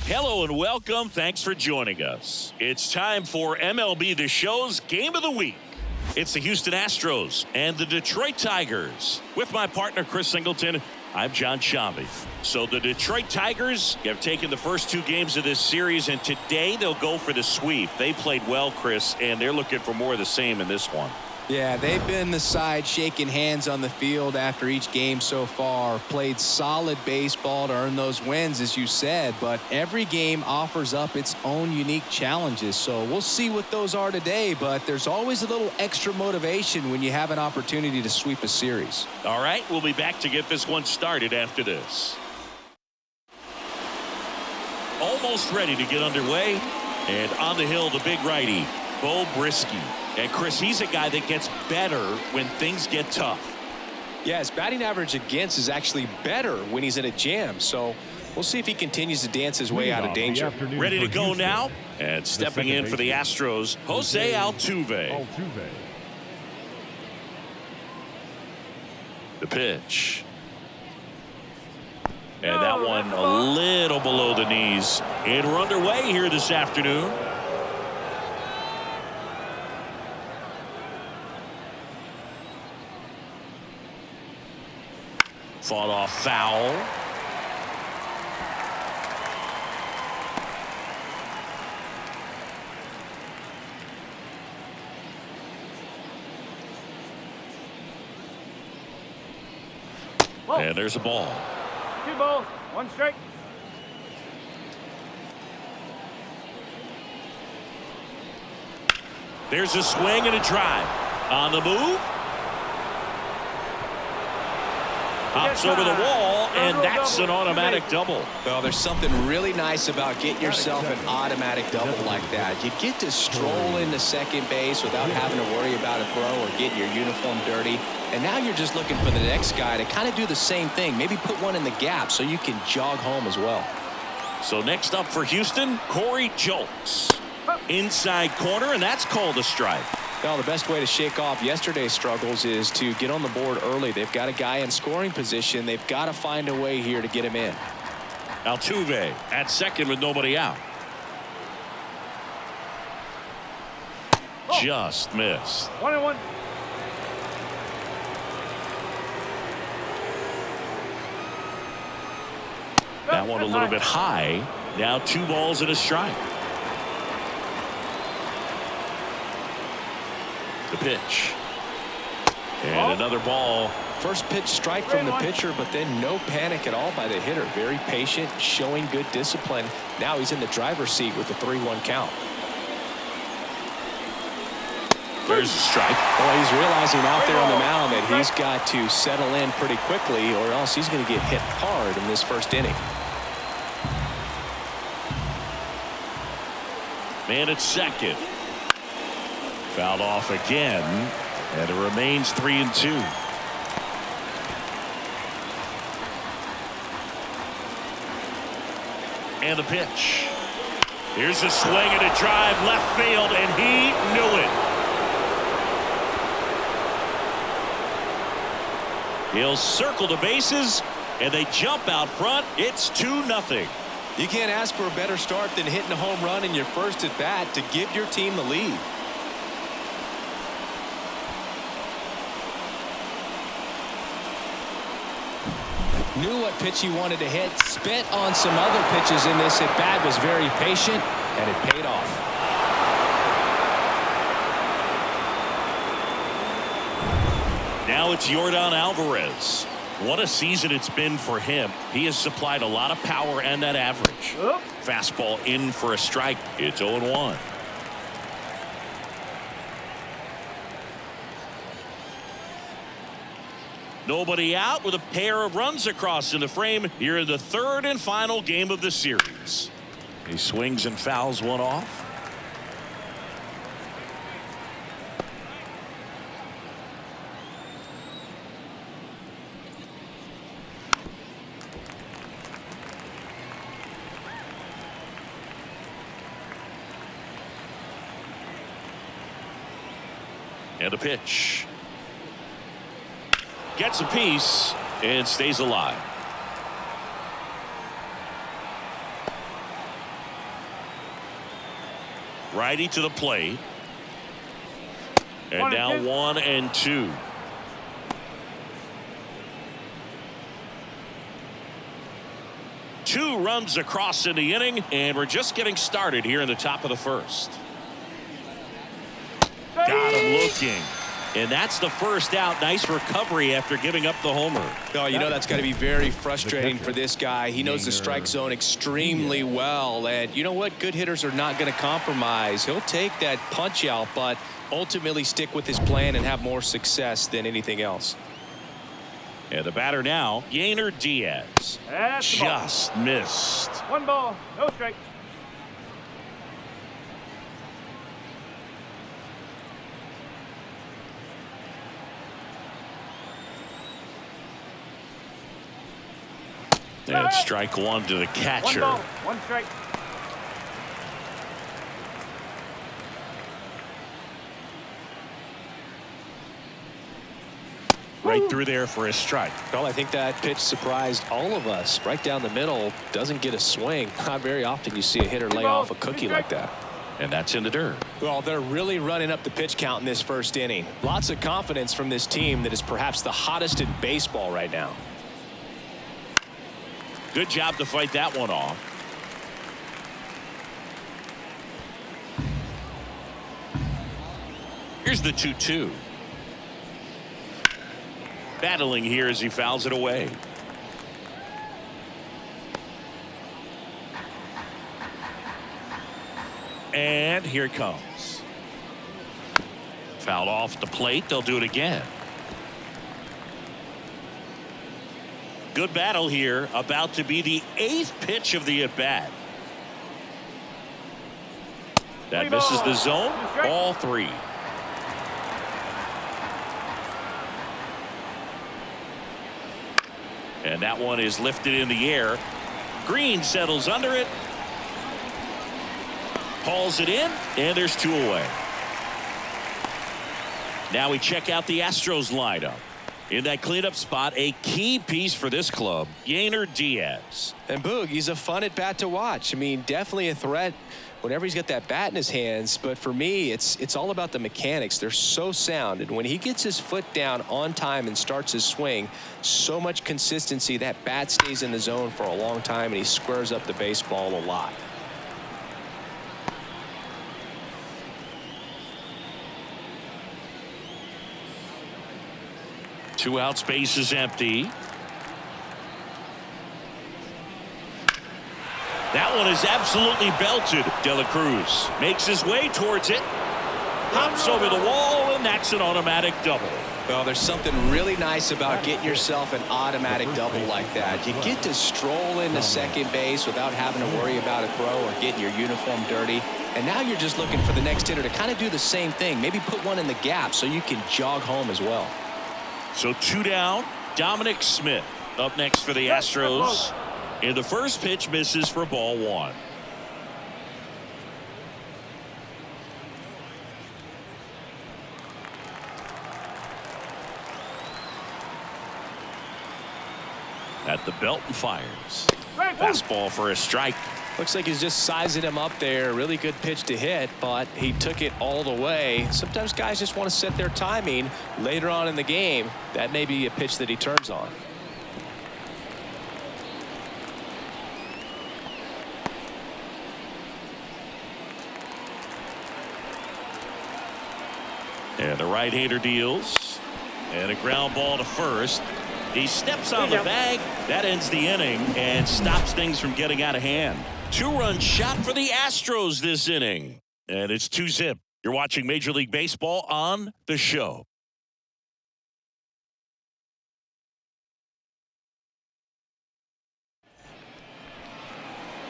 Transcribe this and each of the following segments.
Hello and welcome. Thanks for joining us. It's time for MLB The Show's Game of the Week. It's the Houston Astros and the Detroit Tigers. With my partner, Chris Singleton, I'm John Shambi. So the Detroit Tigers have taken the first two games of this series, and today they'll go for the sweep. They played well, Chris, and they're looking for more of the same in this one. Yeah, they've been the side shaking hands on the field after each game so far. Played solid baseball to earn those wins, as you said, but every game offers up its own unique challenges. So we'll see what those are today, but there's always a little extra motivation when you have an opportunity to sweep a series. All right, we'll be back to get this one started after this. Almost ready to get underway, and on the hill, the big righty, Bo Brisky. And Chris, he's a guy that gets better when things get tough. Yeah, his batting average against is actually better when he's in a jam. So we'll see if he continues to dance his way out of danger. Ready to go now. And stepping in for the Astros, Jose Altuve. The pitch. And that one a little below the knees. And we're underway here this afternoon. Fought off foul. Whoa. And there's a ball. 2 balls, 1 strike. There's a swing and a drive. On the move. Hops over the wall, and that's an automatic double. Well, there's something really nice about getting yourself an automatic double like that. You get to stroll into second base without having to worry about a throw or getting your uniform dirty. And now you're just looking for the next guy to kind of do the same thing. Maybe put one in the gap so you can jog home as well. So next up for Houston, Corey Julks. Inside corner, and that's called a strike. Well, the best way to shake off yesterday's struggles is to get on the board early. They've got a guy in scoring position. They've got to find a way here to get him in. Altuve at second with nobody out. Just missed. 1-1. That one a little bit high. Now 2 balls and a strike. The pitch. And another ball. First pitch strike from the pitcher, but then no panic at all by the hitter. Very patient, showing good discipline. Now he's in the driver's seat with the 3-1 count. There's a strike. Well, he's realizing out there on the mound that he's got to settle in pretty quickly, or else he's going to get hit hard in this first inning. Man at second. Fouled off again, and it remains 3-2. And the pitch. Here's a swing and a drive left field, and he knew it. He'll circle the bases, and they jump out front. It's 2-0. You can't ask for a better start than hitting a home run in your first at bat to give your team the lead. Knew what pitch he wanted to hit, spent on some other pitches in this at bat, was very patient, and it paid off. Now it's Yordan Alvarez. What a season it's been for him. He has supplied a lot of power and that average. Fastball in for a strike. It's 0-1. Nobody out with a pair of runs across in the frame here in the third and final game of the series. He swings and fouls one off. And a pitch. Gets a piece and stays alive. Righty to the plate. And now 1-2. Two runs across in the inning, and we're just getting started here in the top of the first. Got him looking. And that's the first out. Nice recovery after giving up the homer. Oh, you know that's got to be very frustrating for this guy. He knows the strike zone extremely well. And you know what? Good hitters are not going to compromise. He'll take that punch out, but ultimately stick with his plan and have more success than anything else. And the batter now, Yordan. Just missed. 1 ball, no strike. And strike one to the catcher. 1 ball, 1 strike. Right through there for a strike. Well, I think that pitch surprised all of us. Right down the middle, doesn't get a swing. Not very often you see a hitter lay off a cookie like that. And that's in the dirt. Well, they're really running up the pitch count in this first inning. Lots of confidence from this team that is perhaps the hottest in baseball right now. Good job to fight that one off. Here's the 2-2. Battling here as he fouls it away. And here it comes. Fouled off the plate. They'll do it again. Good battle here. About to be the 8th pitch of the at-bat. That misses the zone. All 3. And that one is lifted in the air. Green settles under it. Hauls it in, and there's 2 away. Now we check out the Astros lineup. In that cleanup spot, a key piece for this club, Yordan. And Boog, he's a fun at bat to watch. I mean, definitely a threat whenever he's got that bat in his hands. But for me, it's all about the mechanics. They're so sound. And when he gets his foot down on time and starts his swing, so much consistency, that bat stays in the zone for a long time, and he squares up the baseball a lot. Two out, space is empty. That one is absolutely belted. De La Cruz makes his way towards it. Hops over the wall, and that's an automatic double. Well, there's something really nice about getting yourself an automatic double like that. You get to stroll into second base without having to worry about a throw or getting your uniform dirty. And now you're just looking for the next hitter to kind of do the same thing. Maybe put one in the gap so you can jog home as well. So 2 down. Dominic Smith up next for the Astros. And the first pitch misses for ball 1. At the belt and fires. Fastball for a strike. Looks like he's just sizing him up there. Really good pitch to hit, but he took it all the way. Sometimes guys just want to set their timing later on in the game. That may be a pitch that he turns on. And the right-hander deals. And a ground ball to first. He steps on the bag. That ends the inning and stops things from getting out of hand. 2-run shot for the Astros this inning. And it's 2-zip. You're watching Major League Baseball on The Show.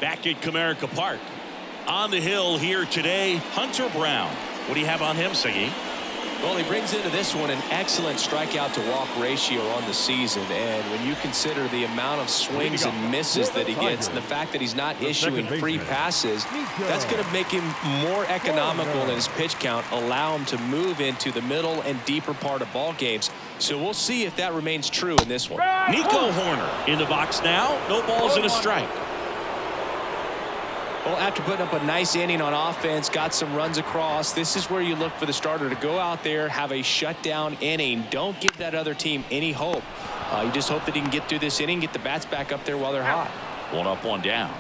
Back at Comerica Park. On the hill here today, Hunter Brown. What do you have on him, Siggy? Well, he brings into this one an excellent strikeout to walk ratio on the season. And when you consider the amount of swings and misses that he gets and the fact that he's not issuing free passes, that's going to make him more economical in his pitch count, allow him to move into the middle and deeper part of ball games. So we'll see if that remains true in this one. Nico Hoerner in the box now. No balls and a strike. Well, after putting up a nice inning on offense, got some runs across, this is where you look for the starter to go out there, have a shutdown inning. Don't give that other team any hope. You just hope that he can get through this inning, get the bats back up there while they're hot. One up, one down.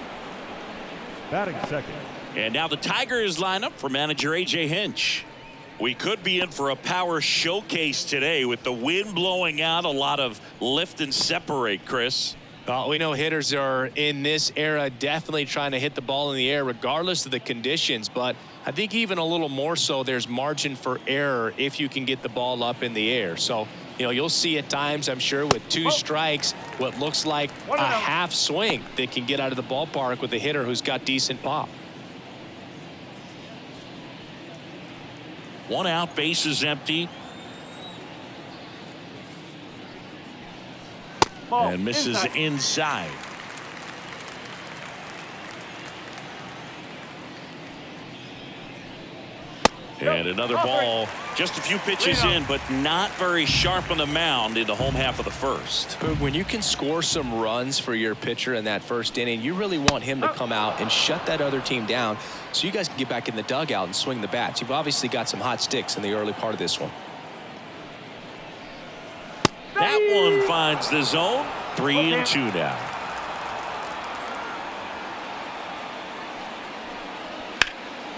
Batting second. And now the Tigers line up for manager A.J. Hinch. We could be in for a power showcase today with the wind blowing out, a lot of lift and separate, Chris. We know hitters are in this era definitely trying to hit the ball in the air regardless of the conditions, but I think even a little more so there's margin for error if you can get the ball up in the air. So, you'll see at times, I'm sure, with two strikes, what looks like a half swing that can get out of the ballpark with a hitter who's got decent pop. One out, base is empty. Ball And misses inside. And another ball. Just a few pitches in, but not very sharp on the mound in the home half of the first. When you can score some runs for your pitcher in that first inning, you really want him to come out and shut that other team down so you guys can get back in the dugout and swing the bats. You've obviously got some hot sticks in the early part of this one. That one finds the zone. 3-2 now.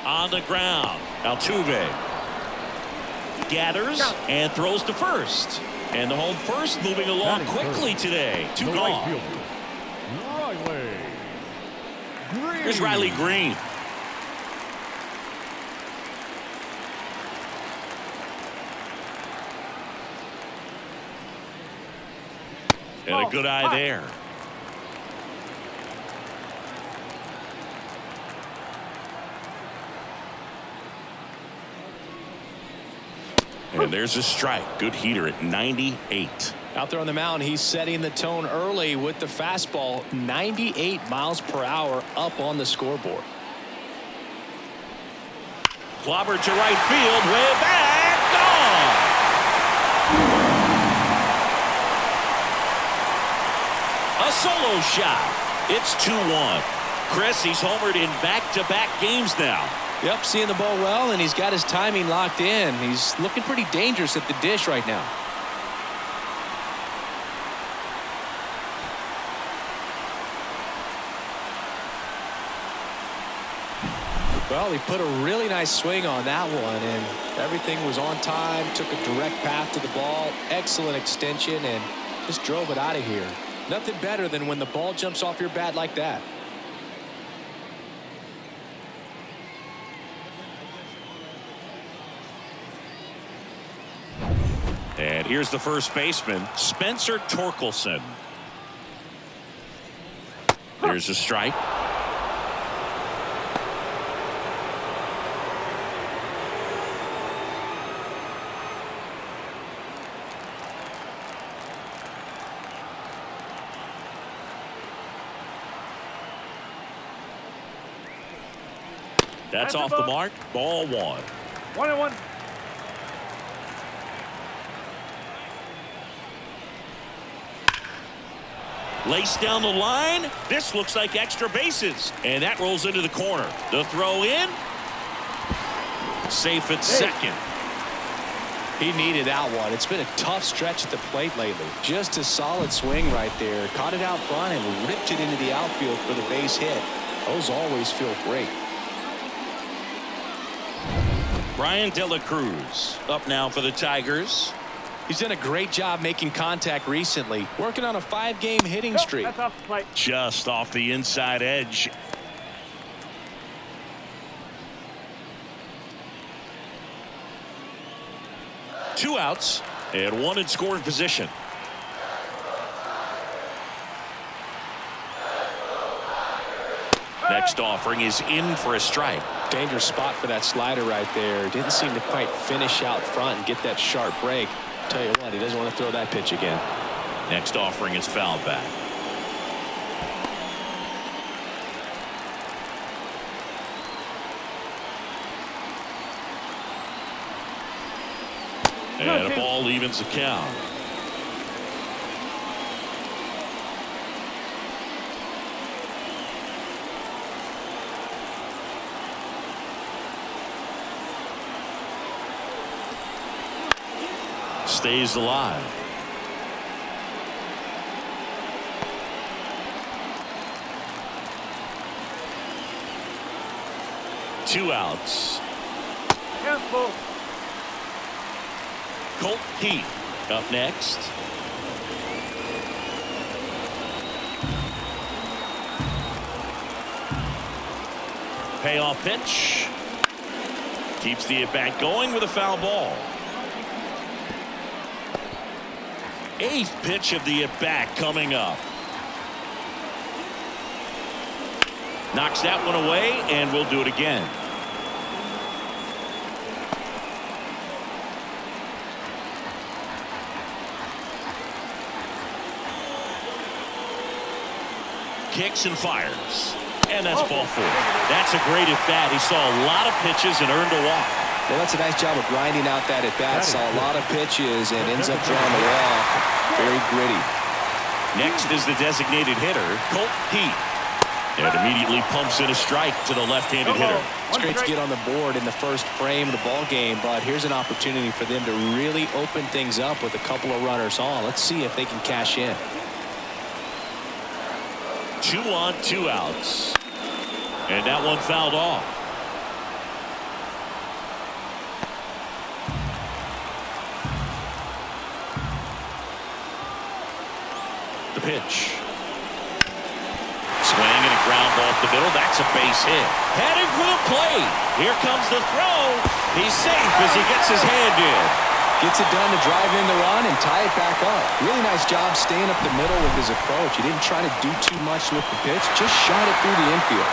On the ground, Altuve gathers and throws to first. And the home first moving along quickly today. Two gone. Here's Riley Green. And a good eye there. And there's a strike. Good heater at 98. Out there on the mound, he's setting the tone early with the fastball. 98 miles per hour up on the scoreboard. Clobbered to right field. Way back. Gone. A solo shot. It's 2-1. Chris, he's homered in back-to-back games now. Yep, seeing the ball well, and he's got his timing locked in. He's looking pretty dangerous at the dish right now. Well, he put a really nice swing on that one, and everything was on time, took a direct path to the ball, excellent extension, and just drove it out of here. Nothing better than when the ball jumps off your bat like that. And here's the first baseman, Spencer Torkelson. There's a strike. That's off the mark. Ball one. 1-1. Laced down the line. This looks like extra bases. And that rolls into the corner. The throw in. Safe at second. He needed that one. It's been a tough stretch at the plate lately. Just a solid swing right there. Caught it out front and ripped it into the outfield for the base hit. Those always feel great. Brian De La Cruz up now for the Tigers. He's done a great job making contact recently. Working on a 5-game hitting streak. That's off the plate. Just off the inside edge. Two outs and one in scoring position. Next offering is in for a strike. Dangerous spot for that slider right there. Didn't seem to quite finish out front and get that sharp break. Tell you what, he doesn't want to throw that pitch again. Next offering is fouled back. And a ball evens the count. stays alive. Two outs. Careful. Colt Heath up next. Payoff pitch. Keeps the at-bat going with a foul ball. Eighth pitch of the at-bat coming up. Knocks that one away, and we'll do it again. Kicks and fires. And that's ball four. That's a great at-bat. He saw a lot of pitches and earned a walk. Well, that's a nice job of grinding out that at-bat. Saw a lot of pitches and ends up drawing the walk. Very gritty. Next is the designated hitter, Colt Heath. And immediately pumps in a strike to the left-handed hitter. It's great to get on the board in the first frame of the ball game, but here's an opportunity for them to really open things up with a couple of runners on. Let's see if they can cash in. 2 on, 2 outs. And that one fouled off. The pitch. Swing and a ground ball up the middle. That's a base hit. Heading for the plate. Here comes the throw. He's safe as he gets his hand in. Gets it done to drive in the run and tie it back up. Really nice job staying up the middle with his approach. He didn't try to do too much with the pitch. Just shot it through the infield.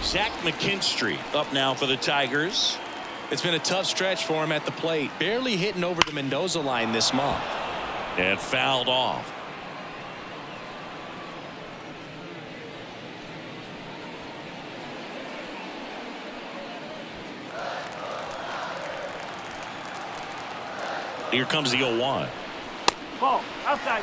Zach McKinstry up now for the Tigers. It's been a tough stretch for him at the plate. Barely hitting over the Mendoza line this month. And fouled off. Here comes the 0-1. Ball. Outside.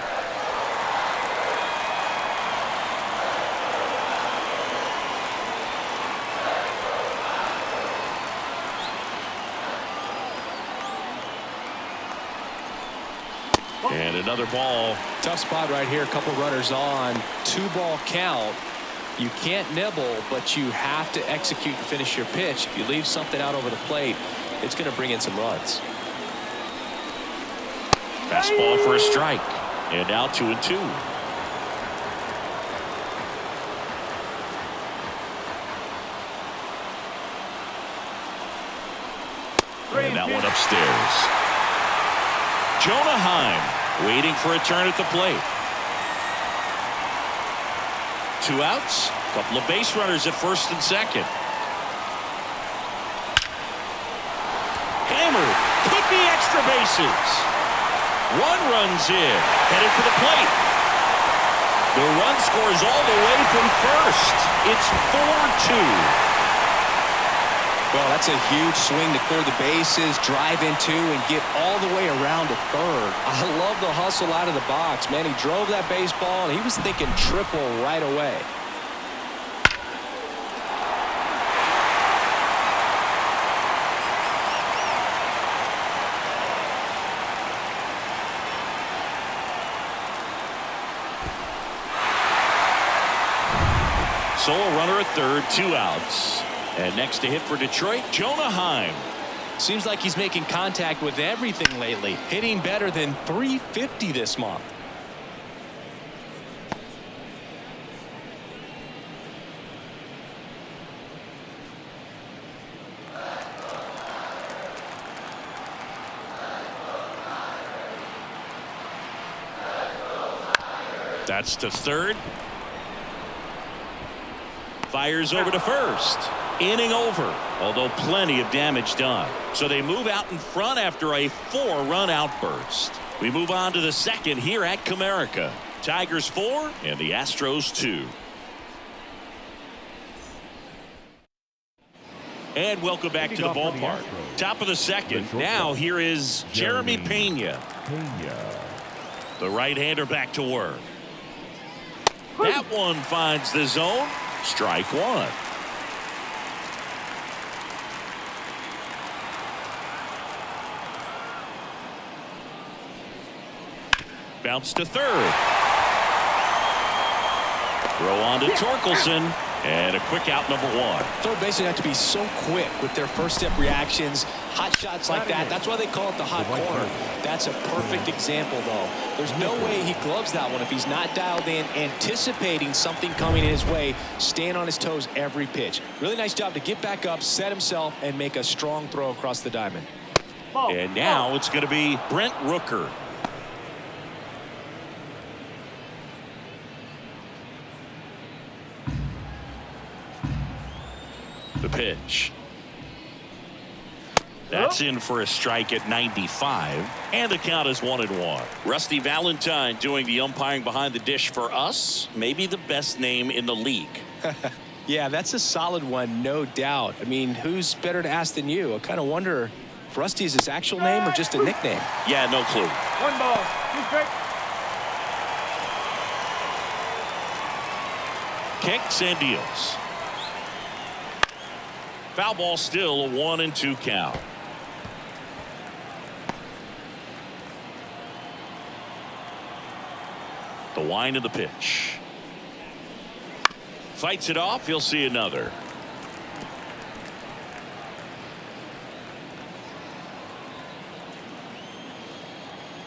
And another ball. Tough spot right here. A couple runners on. 2-ball count. You can't nibble, but you have to execute and finish your pitch. If you leave something out over the plate, it's going to bring in some runs. Fastball for a strike. And now 2-2. And that one upstairs. Jonah Heim waiting for a turn at the plate. 2 outs. Couple of base runners at first and second. Hammered. Could be extra bases. 1 runs in. Headed for the plate. The run scores all the way from first. It's 4-2. Well, that's a huge swing to clear the bases, drive into, and get all the way around to third. I love the hustle out of the box, man. He drove that baseball, and he was thinking triple right away. So a runner at third, 2 outs. And next to hit for Detroit, Jonah Heim. Seems like he's making contact with everything lately. Hitting better than .350 this month. That's to third. Fires over to first. Inning over, although plenty of damage done. So they move out in front after a 4-run outburst. We move on to the second here at Comerica. Tigers 4 and the Astros 2. And welcome back to the ballpark. Top of the second. Now here is Jeremy Pena. The right-hander back to work. That one finds the zone. Strike one. Bounce to third. Throw on to Torkelson. And a quick out, number one. Third basemen have to be so quick with their first step reactions. Hot shots like that. That's why they call it the hot corner. That's a perfect example, though. There's no way he gloves that one if he's not dialed in, anticipating something coming in his way, staying on his toes every pitch. Really nice job to get back up, set himself, and make a strong throw across the diamond. And now it's going to be Brent Rooker. The pitch. That's in for a strike at 95. And the count is 1-1. Rusty Valentine doing the umpiring behind the dish for us. Maybe the best name in the league. Yeah, that's a solid one, no doubt. I mean, who's better to ask than you? I kind of wonder if Rusty is his actual name or just a nickname. Yeah, no clue. 1 ball, 2 strikes. Kicks and deals. Foul ball, still a 1-2 count. The wind of the pitch. Fights it off. He'll see another.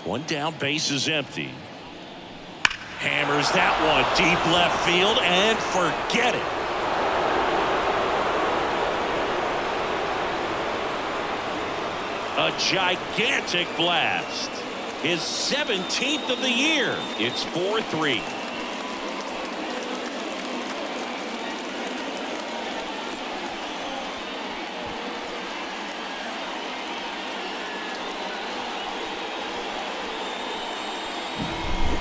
One down, base is empty. Hammers that one deep left field and forget it. A gigantic blast. His 17th of the year. It's 4-3.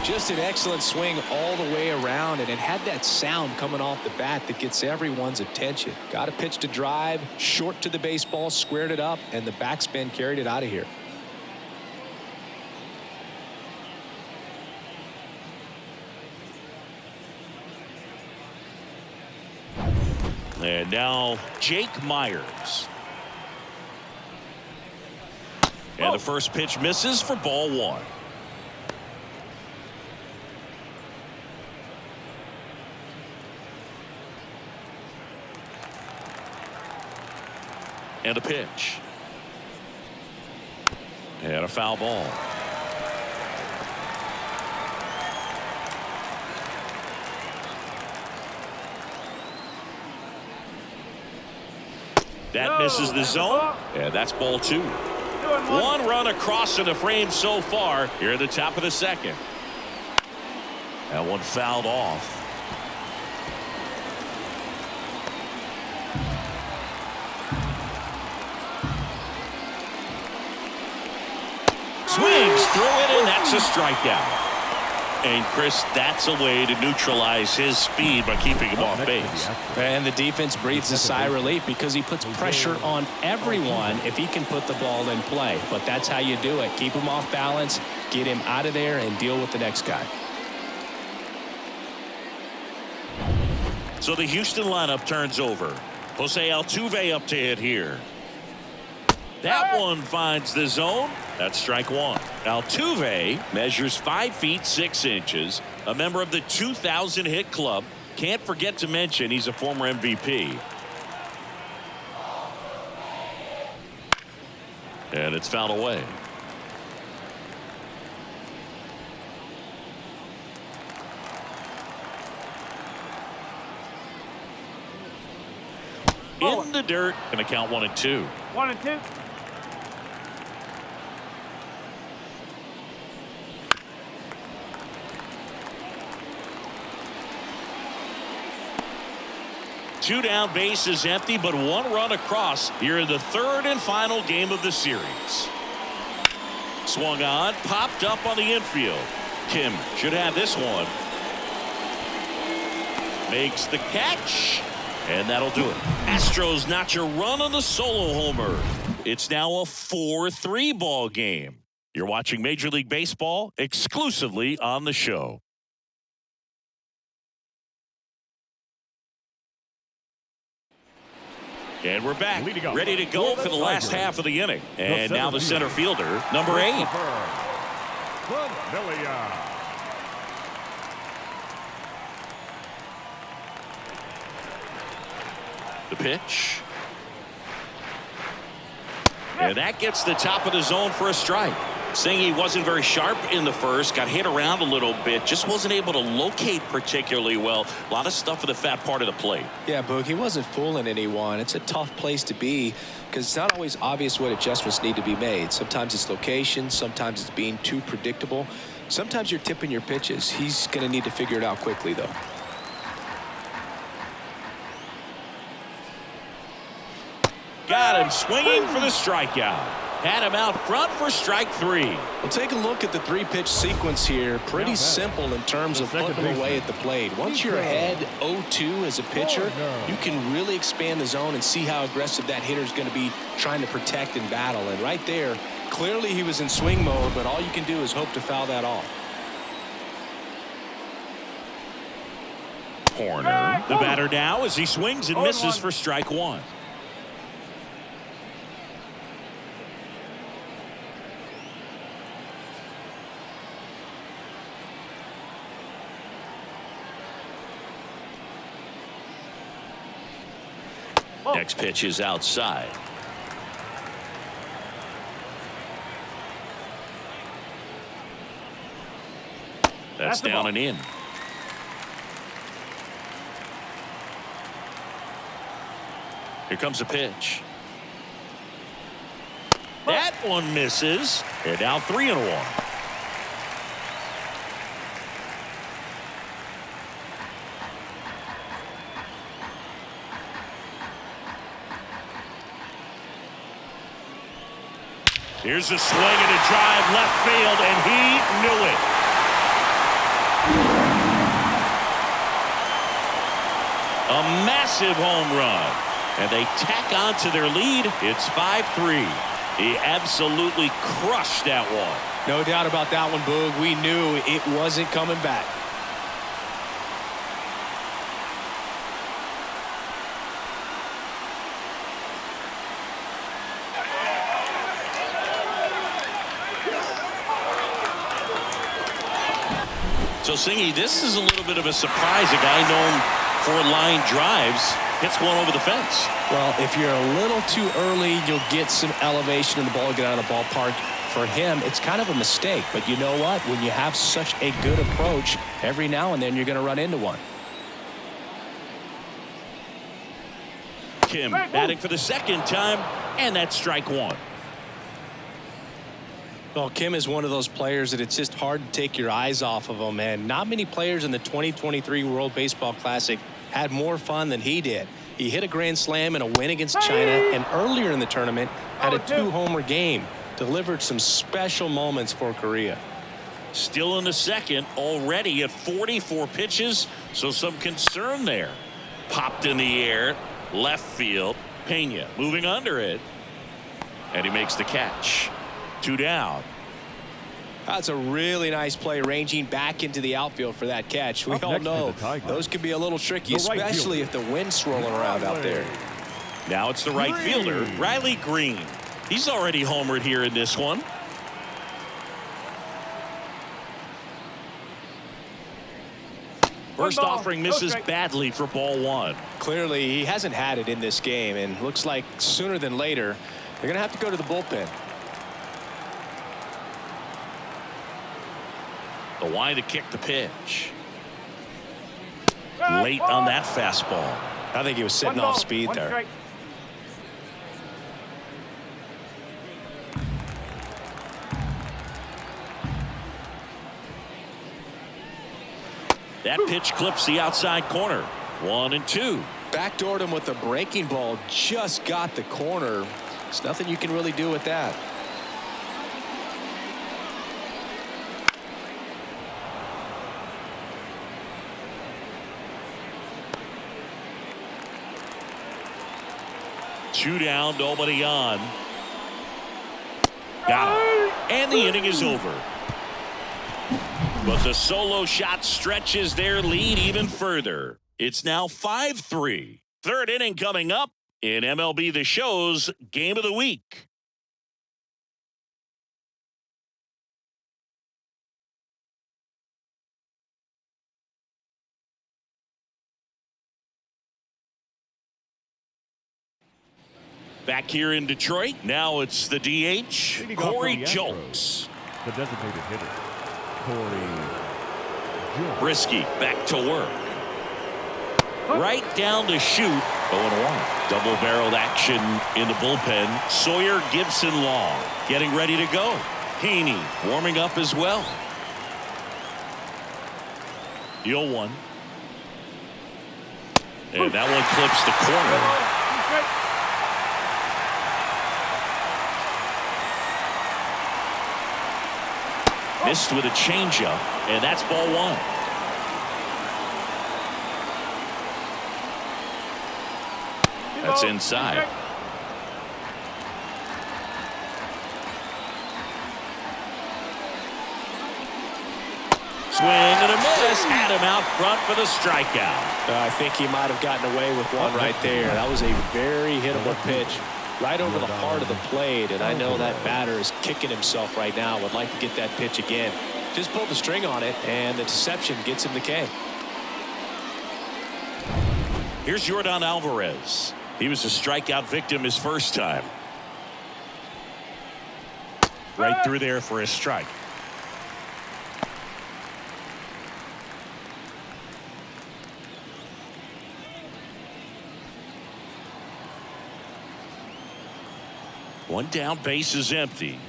Just an excellent swing all the way around, and it had that sound coming off the bat that gets everyone's attention. Got a pitch to drive, short to the baseball, squared it up, and the backspin carried it out of here. And now Jake Myers. And the first pitch misses for ball one. And a pitch. And a foul ball. That misses the zone. And that's ball two. 1 run across in the frame so far here at the top of the second. That one fouled off. Swings through it, and that's a strikeout. And Chris, that's a way to neutralize his speed by keeping him off base. And the defense breathes a sigh of relief because he puts pressure on everyone if he can put the ball in play. But that's how you do it. Keep him off balance, get him out of there, and deal with the next guy. So the Houston lineup turns over. Jose Altuve up to hit here. That one finds the zone. That's strike one. Altuve measures 5 feet 6 inches, a member of the 2000 hit club. Can't forget to mention he's a former MVP. And it's fouled away. In the dirt. Gonna count 1-2. 1-2. Two down, base is empty, but 1 run across here in the third and final game of the series. Swung on, popped up on the infield. Kim should have this one. Makes the catch, and that'll do it. Astros notch a run on the solo homer. It's now a 4-3 ball game. You're watching Major League Baseball exclusively on the show. And we're back, Leading off ready to go for for the last Tigers. half of the inning. And The now the center center fielder, number 8. The pitch. And that gets the top of the zone for a strike. Saying he wasn't very sharp in the first, got hit around a little bit, just wasn't able to locate particularly well. A lot of stuff in the fat part of the plate. Yeah, Boog, he wasn't fooling anyone. It's a tough place to be because it's not always obvious what adjustments need to be made. Sometimes it's location, sometimes it's being too predictable. Sometimes you're tipping your pitches. He's going to need to figure it out quickly, though. Got him swinging for the strikeout. Had him out front for strike 3. Well, take a look at the 3-pitch sequence here. Pretty simple in terms of putting them away at the plate. Once you're ahead 0-2 as a pitcher, you can really expand the zone and see how aggressive that hitter is going to be trying to protect and battle. And right there, clearly he was in swing mode, but all you can do is hope to foul that off. Hoerner, the batter now as he swings and misses for strike 1. Next pitch is outside. That's down and in. Here comes a pitch. That one misses. They're down 3-1. Here's a swing and a drive left field, and he knew it. A massive home run, and they tack on to their lead. It's 5-3. He absolutely crushed that one. No doubt about that one, Boog. We knew it wasn't coming back. So, Singy, this is a little bit of a surprise. A guy known for line drives hits one over the fence. Well, if you're a little too early, you'll get some elevation in the ball, get out of the ballpark. For him, it's kind of a mistake. But you know what? When you have such a good approach, every now and then you're going to run into one. Kim batting for the second time, and that's strike 1. Well, Kim is one of those players that it's just hard to take your eyes off of him, and not many players in the 2023 World Baseball Classic had more fun than he did. He hit a grand slam in a win against China, and earlier in the tournament had a 2-homer game. Delivered some special moments for Korea. Still in the second, already at 44 pitches, so some concern there. Popped in the air, left field. Pena moving under it, and he makes the catch. 2 down. That's a really nice play, ranging back into the outfield for that catch. We all know those can be a little tricky, especially if the wind's swirling around out there. Now it's the right fielder, Riley Green. He's already homered here in this one. First offering misses badly for ball 1. Clearly, he hasn't had it in this game, and looks like sooner than later, they're going to have to go to the bullpen. The line to kick the pitch. Late on that fastball. I think he was sitting off speed there. That pitch clips the outside corner. 1-2. Backdoored him with a breaking ball. Just got the corner. There's nothing you can really do with that. Two down, nobody on. Got him. And the inning is over. But the solo shot stretches their lead even further. It's now 5-3. Third inning coming up. in MLB The Show's Game of the Week. Back here in Detroit, now it's the DH, Leading off for Corey the Astros, Jolks. The designated hitter, Corey Jolks. Brisky back to work. Right down the chute. 0-1. Double-barreled action in the bullpen. Sawyer, Gibson, Long getting ready to go. Haney warming up as well. The 0-1. And that one clips the corner. Missed with a changeup, and that's ball one. That's inside. Swing and a miss. Had him out front for the strikeout. I think he might have gotten away with one right there. That was a very hittable pitch right over the heart of the plate, and I know that batter is kicking himself right now. Would like to get that pitch again. Just pulled the string on it, and the deception gets him the K. Here's Yordan Alvarez. He was a strikeout victim his first time. Right through there for a strike. One down, base is empty.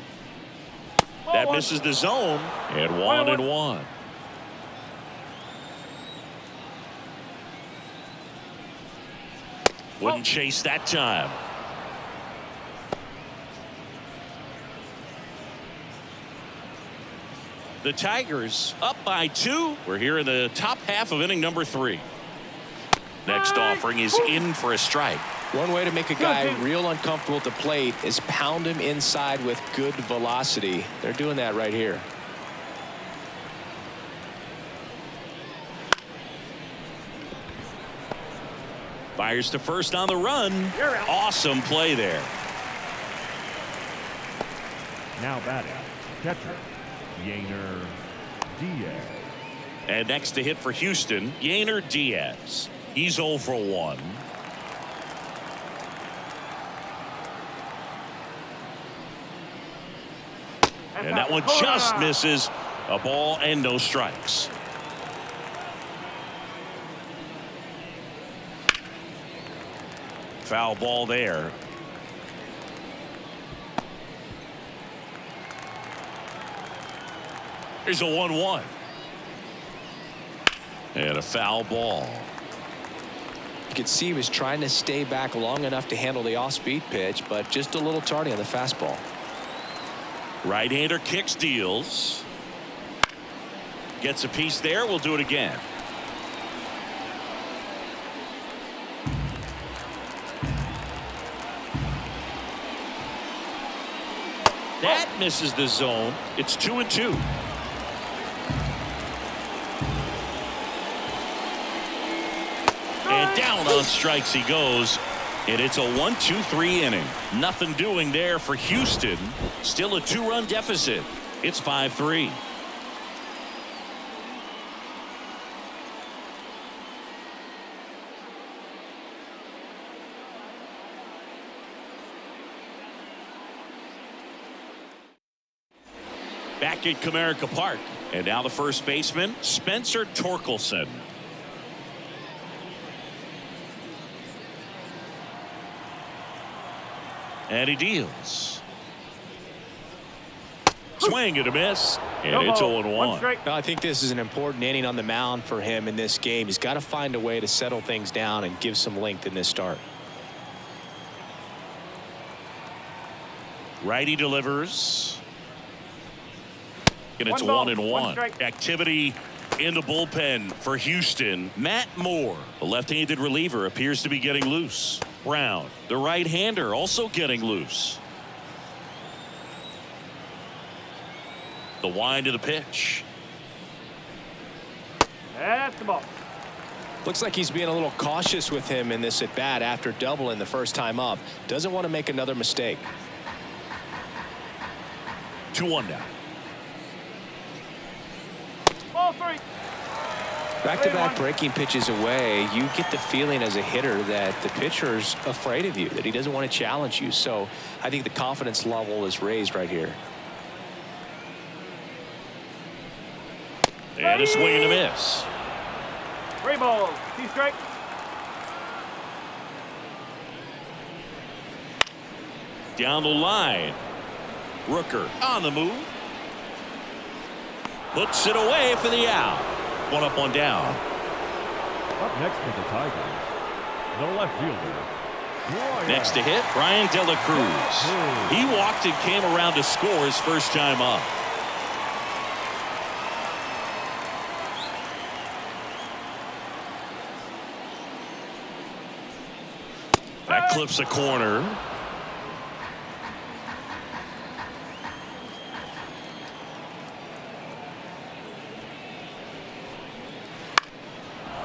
That misses the zone, and 1-1. Wouldn't chase that time. The Tigers up by 2. We're here in the top half of inning number 3. Next offering is in for a strike. One way to make a guy real uncomfortable at the plate is pound him inside with good velocity. They're doing that right here. Fires to first on the run. Awesome play there. Now batting, catcher, Yainer Diaz. And next to hit for Houston, Yainer Diaz. He's 0 for 1. And that one just misses. A ball and no strikes. Foul ball there. Here's a 1-1. And a foul ball. You could see he was trying to stay back long enough to handle the off-speed pitch, but just a little tardy on the fastball. Right-hander kicks, deals. Gets a piece there. We'll do it again. That misses the zone. It's 2-2. And down on strikes he goes. And it's a 1-2-3 inning. Nothing doing there for Houston. Still a 2-run deficit. It's 5-3. Back at Comerica Park. And now the first baseman, Spencer Torkelson. And he deals. Swing and a miss. And it's 0-1. I think this is an important inning on the mound for him in this game. He's got to find a way to settle things down and give some length in this start. Righty delivers. And it's 1-1. Activity in the bullpen for Houston. Matt Moore, the left-handed reliever, appears to be getting loose. Brown, the right-hander, also getting loose. The wind of the pitch. That's the ball. Looks like he's being a little cautious with him in this at bat after doubling the first time up. Doesn't want to make another mistake. 2-1 now. Ball 3. Back-to-back breaking pitches away, you get the feeling as a hitter that the pitcher's afraid of you, that he doesn't want to challenge you. So I think the confidence level is raised right here. And a swing and a miss. 3 balls. 2 strikes. Down the line. Rooker on the move. Puts it away for the out. 1 up, 1 down. Up next for the Tigers, the left fielder. Next to hit, Brian De La Cruz. He walked and came around to score his first time up. That clips a corner.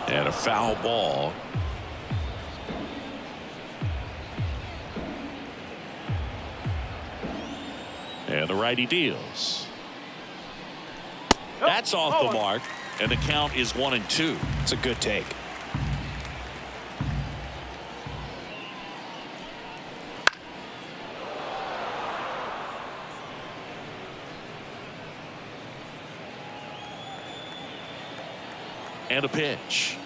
And a foul ball. And the righty deals. That's off the mark. And the count is 1-2. It's a good take. And a pitch.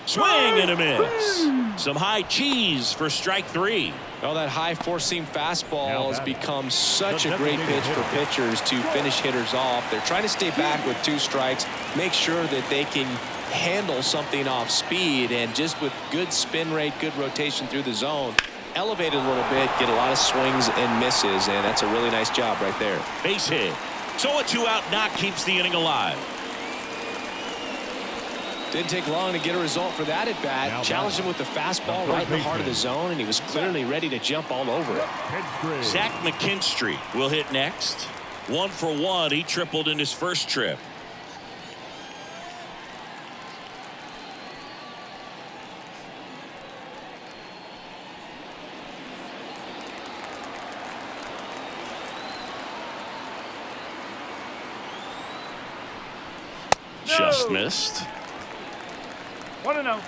Swing and a miss. Some high cheese for strike 3. Well, that high four-seam fastball has become such a great pitch for pitchers to finish hitters off. They're trying to stay back with 2 strikes, make sure that they can handle something off speed, and just with good spin rate, good rotation through the zone, elevate it a little bit, get a lot of swings and misses, and that's a really nice job right there. Base hit. So a 2-out knock keeps the inning alive. Didn't take long to get a result for that at bat. Challenged him with the fastball right in the heart of the zone, and he was clearly ready to jump all over it. Zach McKinstry will hit next. 1 for 1. He tripled in his first trip. Just missed. 1-0.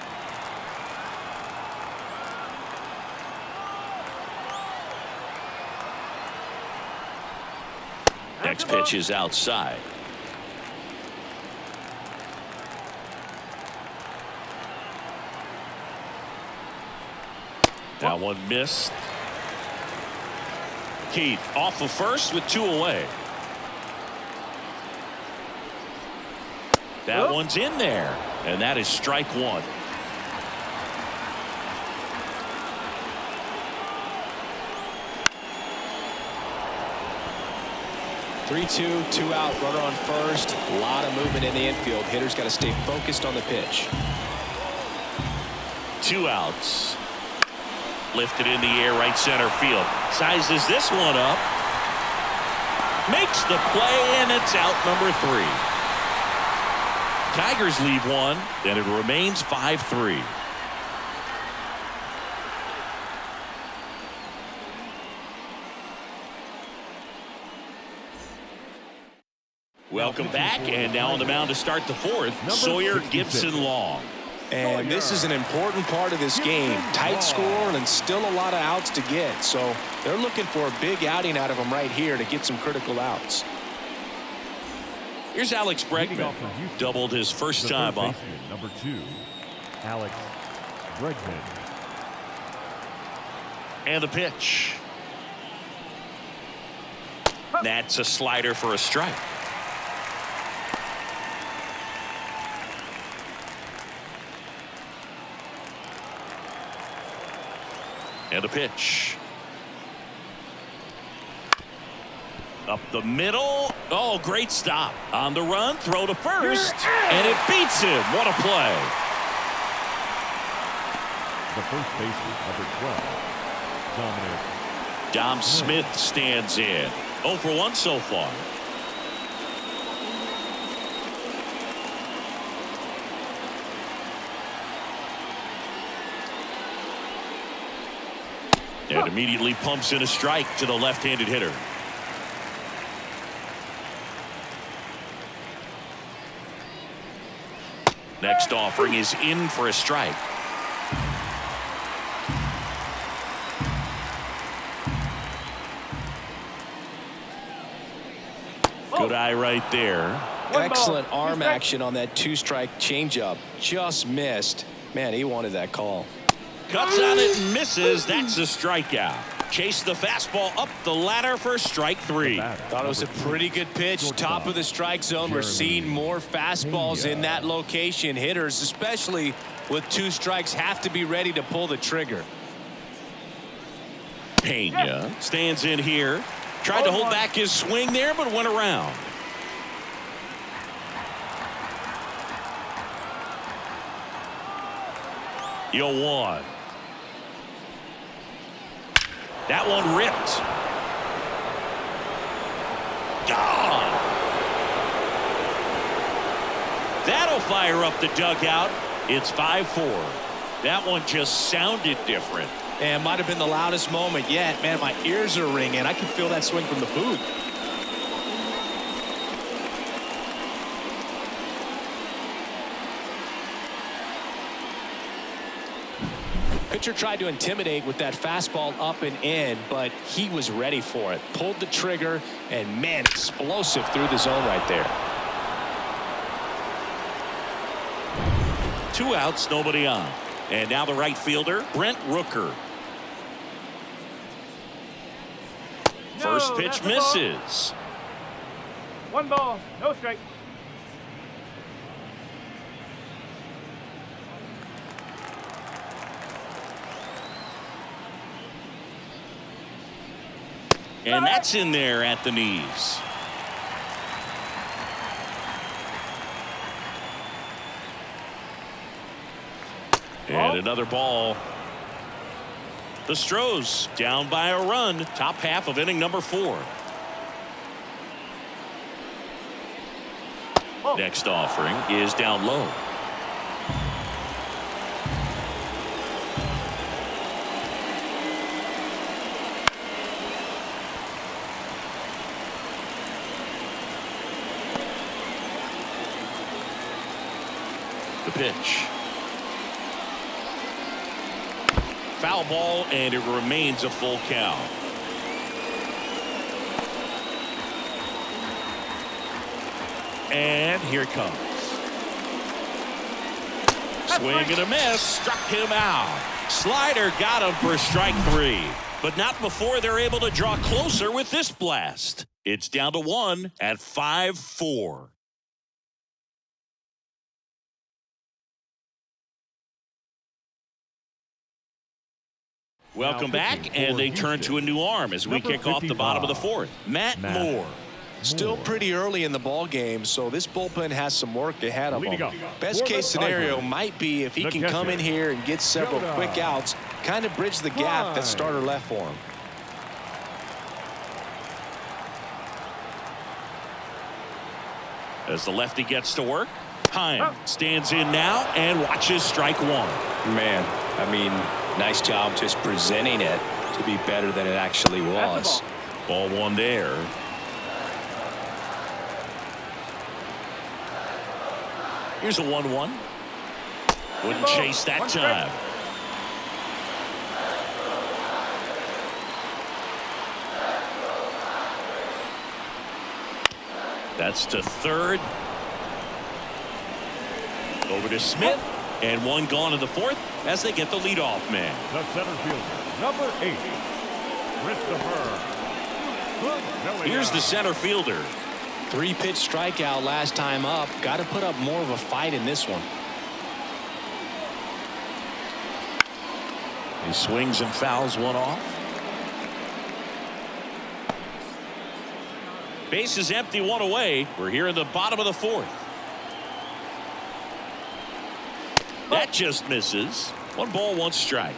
Next pitch is outside. That one missed. Keith off of first with 2 away. That one's in there, and that is strike 1. Three-two, 2 out, runner on first. A lot of movement in the infield. Hitter's got to stay focused on the pitch. 2 outs. Lifted in the air, right center field. Sizes this one up. Makes the play, and it's out number 3. Tigers lead 1, and it remains 5-3. Welcome back, and now on the mound to start the 4th, Sawyer Gibson Long. And this is an important part of this game. Tight score and still a lot of outs to get. So they're looking for a big outing out of him right here to get some critical outs. Here's Alex Bregman. Doubled his first time up. Number 2, Alex Bregman. And the pitch. That's a slider for a strike. And the pitch. Up the middle. Oh, great stop. On the run, throw to first. And it beats him. What a play. The first baseman, number 12, Dominic. Dom Smith stands in. 0 for 1 so far. And immediately pumps in a strike to the left-handed hitter. Next offering is in for a strike. Good eye right there. Excellent arm action on that two-strike changeup. Just missed. Man, he wanted that call. Cuts on it and misses. That's a strikeout. Chase the fastball up the ladder for strike three. Thought it was a pretty good pitch. Top of the strike zone. We're seeing more fastballs in that location. Hitters, especially with two strikes, have to be ready to pull the trigger. Pena stands in here. Tried to hold back his swing there, but went around. Yordan. That one ripped. Gone. That'll fire up the dugout. It's 5-4. That one just sounded different. And might have been the loudest moment yet. Man, my ears are ringing. I can feel that swing from the booth. Pitcher tried to intimidate with that fastball up and in, but he was ready for it. Pulled the trigger, and man, explosive through the zone right there. 2 outs, nobody on. And now the right fielder, Brent Rooker. First pitch misses. 1 ball, no strike. And that's in there at the knees. And another ball. The Astros down by a run. Top half of inning number 4. Next offering is down low. The pitch. Foul ball, and it remains a full count. And here it comes. Swing and a miss. Struck him out. Slider got him for strike 3. But not before they're able to draw closer with this blast. It's down to 1 at 5-4. Welcome back, and they turn to a new arm as we kick off the bottom of the 4th. Matt Moore. Still pretty early in the ball game, so this bullpen has some work ahead of them. Best case scenario might be if he can come in here and get several quick outs, kind of bridge the gap that starter left for him. As the lefty gets to work, Heim stands in now and watches strike 1. Man, I mean, nice job just presenting it to be better than it actually was. Ball 1 there. Here's a 1-1. Wouldn't chase that time. That's to third. Over to Smith. And 1 gone in the 4th as they get the leadoff man. The center fielder, number 8, Christopher. Here's the center fielder. 3-pitch strikeout last time up. Got to put up more of a fight in this one. He swings and fouls 1 off. Base is empty, 1 away. We're here in the bottom of the 4th. That just misses. 1 ball, 1 strike.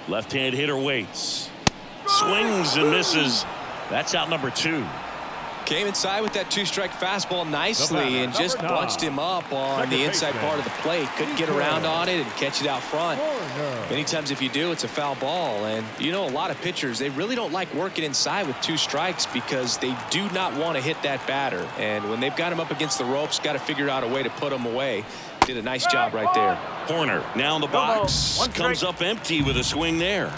Left-hand hitter waits. Swings and misses. That's out number 2. Came inside with that 2-strike fastball nicely and just bunched him up on the inside part of the plate. Couldn't get around on it and catch it out front. Many times if you do, it's a foul ball. And you know, a lot of pitchers, they really don't like working inside with 2 strikes because they do not want to hit that batter. And when they've got him up against the ropes, got to figure out a way to put him away. Did a nice job right there. Hoerner now in the box. Comes up empty with a swing there.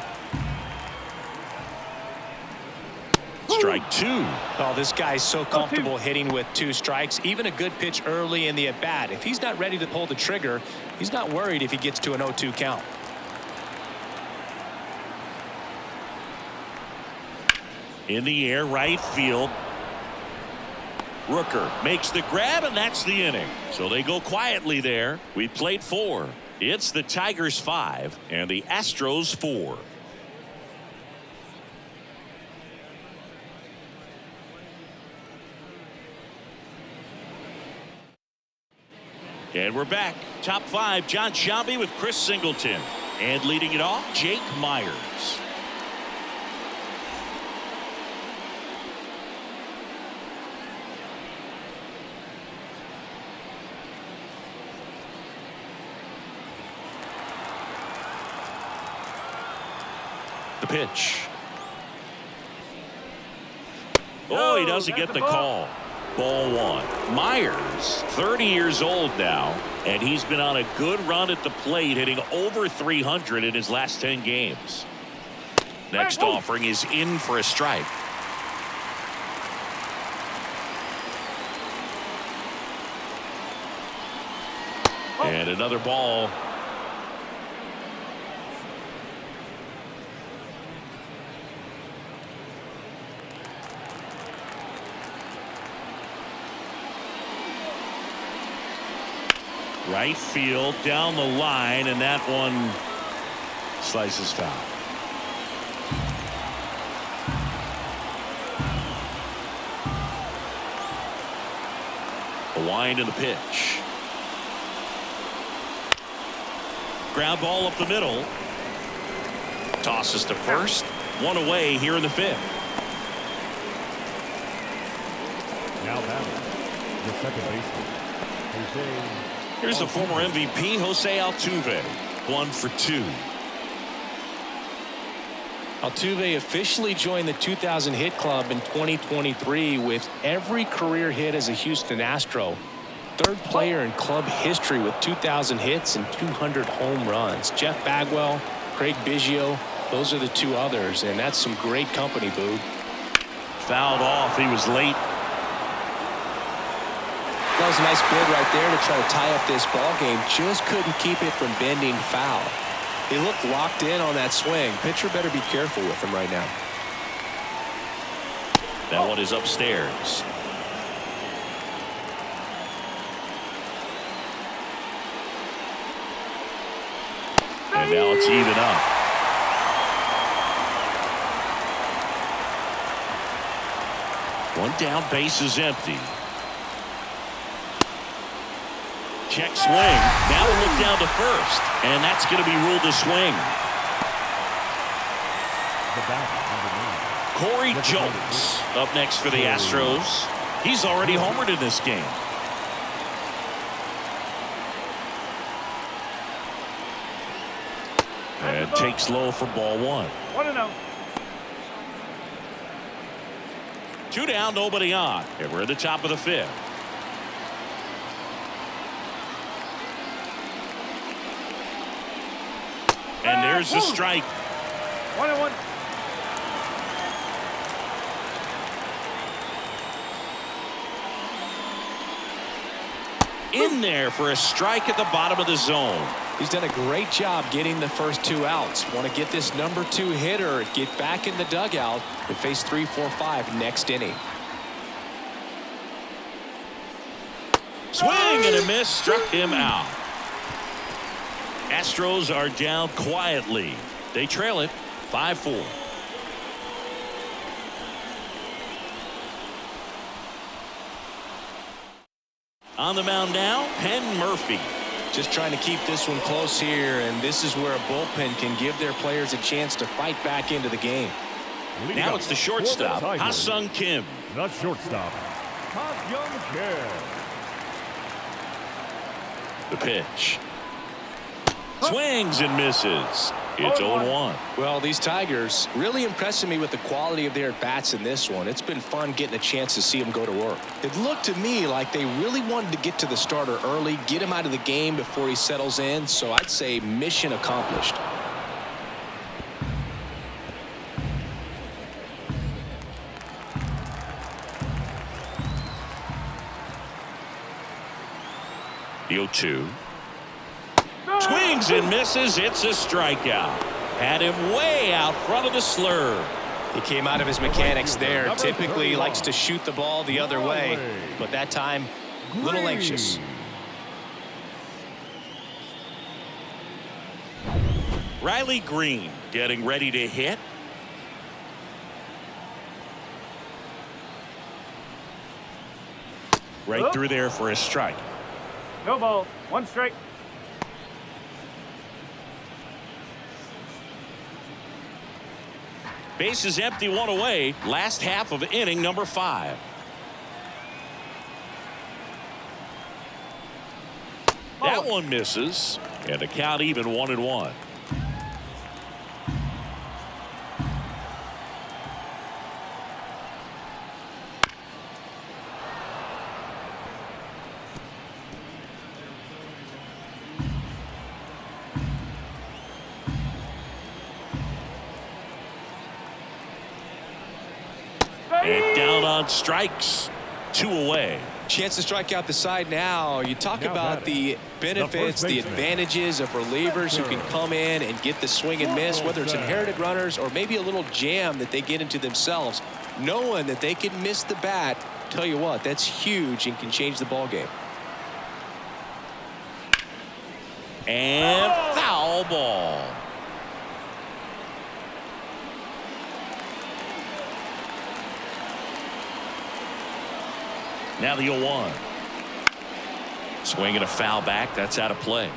Strike 2. Oh, this guy's so comfortable hitting with 2 strikes. Even a good pitch early in the at-bat. If he's not ready to pull the trigger, he's not worried if he gets to an 0-2 count. In the air, right field. Rooker makes the grab, and that's the inning. So they go quietly there. We played 4. It's the Tigers 5 and the Astros 4. And we're back. Top 5, John Shelby with Chris Singleton. And leading it off, Jake Myers. The pitch. Oh, he doesn't get the call. Ball 1. Myers, 30 years old now, and he's been on a good run at the plate, hitting over 300 in his last 10 games. Next offering is in for a strike. And another ball. Right field down the line, and that one slices foul. A wind in the pitch. Ground ball up the middle. Tosses to first. 1 away here in the 5th. Now batting, the second baseman, Jose. Here's the former MVP, Jose Altuve. 1 for 2. Altuve officially joined the 2,000 hit club in 2023 with every career hit as a Houston Astro. 3rd player in club history with 2,000 hits and 200 home runs. Jeff Bagwell, Craig Biggio, those are the 2 others, and that's some great company, Boog. Fouled off. He was late. That was a nice bid right there to try to tie up this ball game. Just couldn't keep it from bending foul. He looked locked in on that swing. Pitcher better be careful with him right now. That one is upstairs. And now it's even up. One down, base is empty. Check swing. Now a look down to first. And that's going to be ruled a swing. The bat, Corey Jones up next for the Astros. He's already homered in this game. And takes low for ball 1. 1-0. 2 down, nobody on. And we're at the top of the 5th. And there's the strike. 1-1. In there for a strike at the bottom of the zone. He's done a great job getting the first 2 outs. Want to get this number 2 hitter, get back in the dugout, and face 3, 4, 5 next inning. Swing and a miss, struck him out. Astros are down quietly. They trail it 5-4. On the mound now, Penn Murphy. Just trying to keep this one close here, and this is where a bullpen can give their players a chance to fight back into the game. Now it's the shortstop, Ha-Sung Kim. The shortstop, Ha-Sung Kim. The pitch. Swings and misses. It's 0-1. Well, these Tigers really impressing me with the quality of their at-bats in this one. It's been fun getting a chance to see them go to work. It looked to me like they really wanted to get to the starter early, get him out of the game before he settles in, so I'd say mission accomplished. The 0-2. Swings and misses. It's a strikeout. Had him way out front of the slur. He came out of his mechanics there. Typically likes to shoot the ball the other way, but that time a little anxious. Riley Green getting ready to hit. Right through there for a strike. No ball. 1 strike. Base is empty, 1 away. Last half of inning number 5. That one misses, and the count even 1-1. And down on strikes, 2 away. Chance to strike out the side now. You talk about the benefits, the advantages of relievers who can come in and get the swing and miss, whether it's inherited runners or maybe a little jam that they get into themselves. Knowing that they can miss the bat, tell you what, that's huge and can change the ball game. And foul ball. Now the 0-1. Swing and a foul back. That's out of play.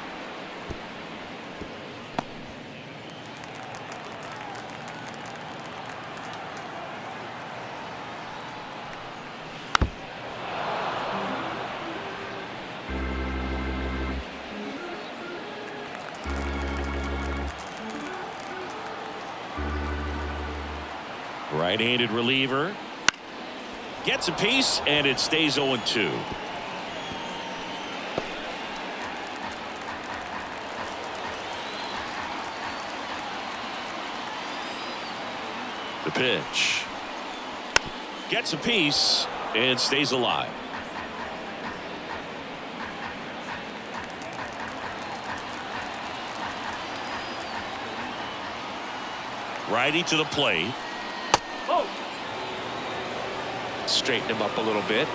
Right-handed reliever. Gets a piece, and it stays 0-2. The pitch. Gets a piece, and stays alive. Righty to the plate. Oh. Straighten him up a little bit.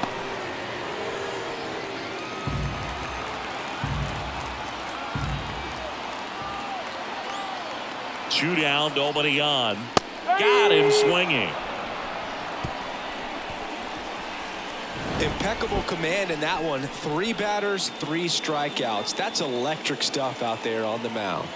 Two down, nobody on. Got him swinging. Impeccable command in that one. 3 batters, 3 strikeouts. That's electric stuff out there on the mound.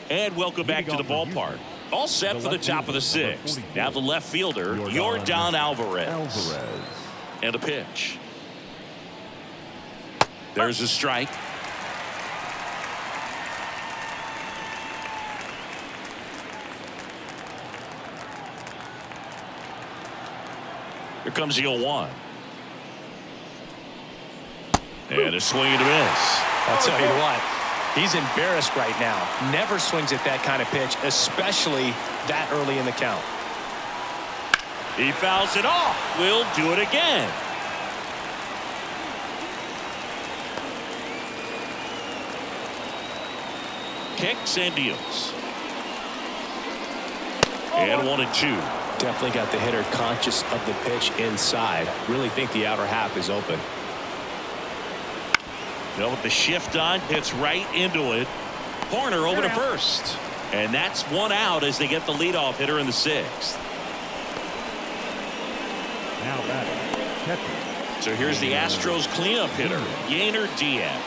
And welcome back to the ballpark. All set for the top of the 6th. Now the left fielder, Yordan Alvarez. And a pitch. There's a strike. Here comes the 0-1. And a swing and a miss. I'll tell you what. He's embarrassed right now. Never swings at that kind of pitch, especially that early in the count. He fouls it off. We'll do it again. Kicks and deals. And 1-2. Definitely got the hitter conscious of the pitch inside. Really think the outer half is open. Well, with the shift on, hits right into it. Hoerner over to first. And that's one out as they get the leadoff hitter in the sixth. Now batting, catcher. So here's the Astros cleanup hitter, Yordan.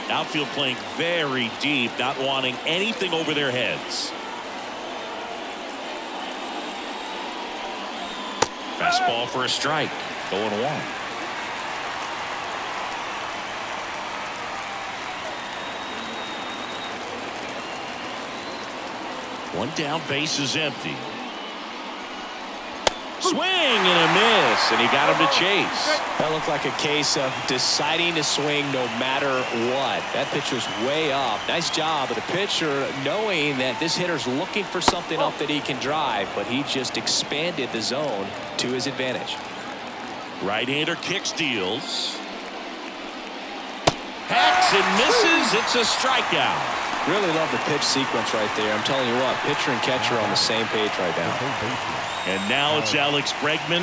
Outfield playing very deep, not wanting anything over their heads. Fastball for a strike. 0-1. One down, base is empty. Swing and a miss, and he got him to chase. That looked like a case of deciding to swing no matter what. That pitch was way up. Nice job of the pitcher knowing that this hitter's looking for something up that he can drive, but he just expanded the zone to his advantage. Right-hander kicks, deals. Hacks and misses. It's a strikeout. Really love the pitch sequence right there. I'm telling you what, pitcher and catcher are on the same page right now. And now it's Alex Bregman.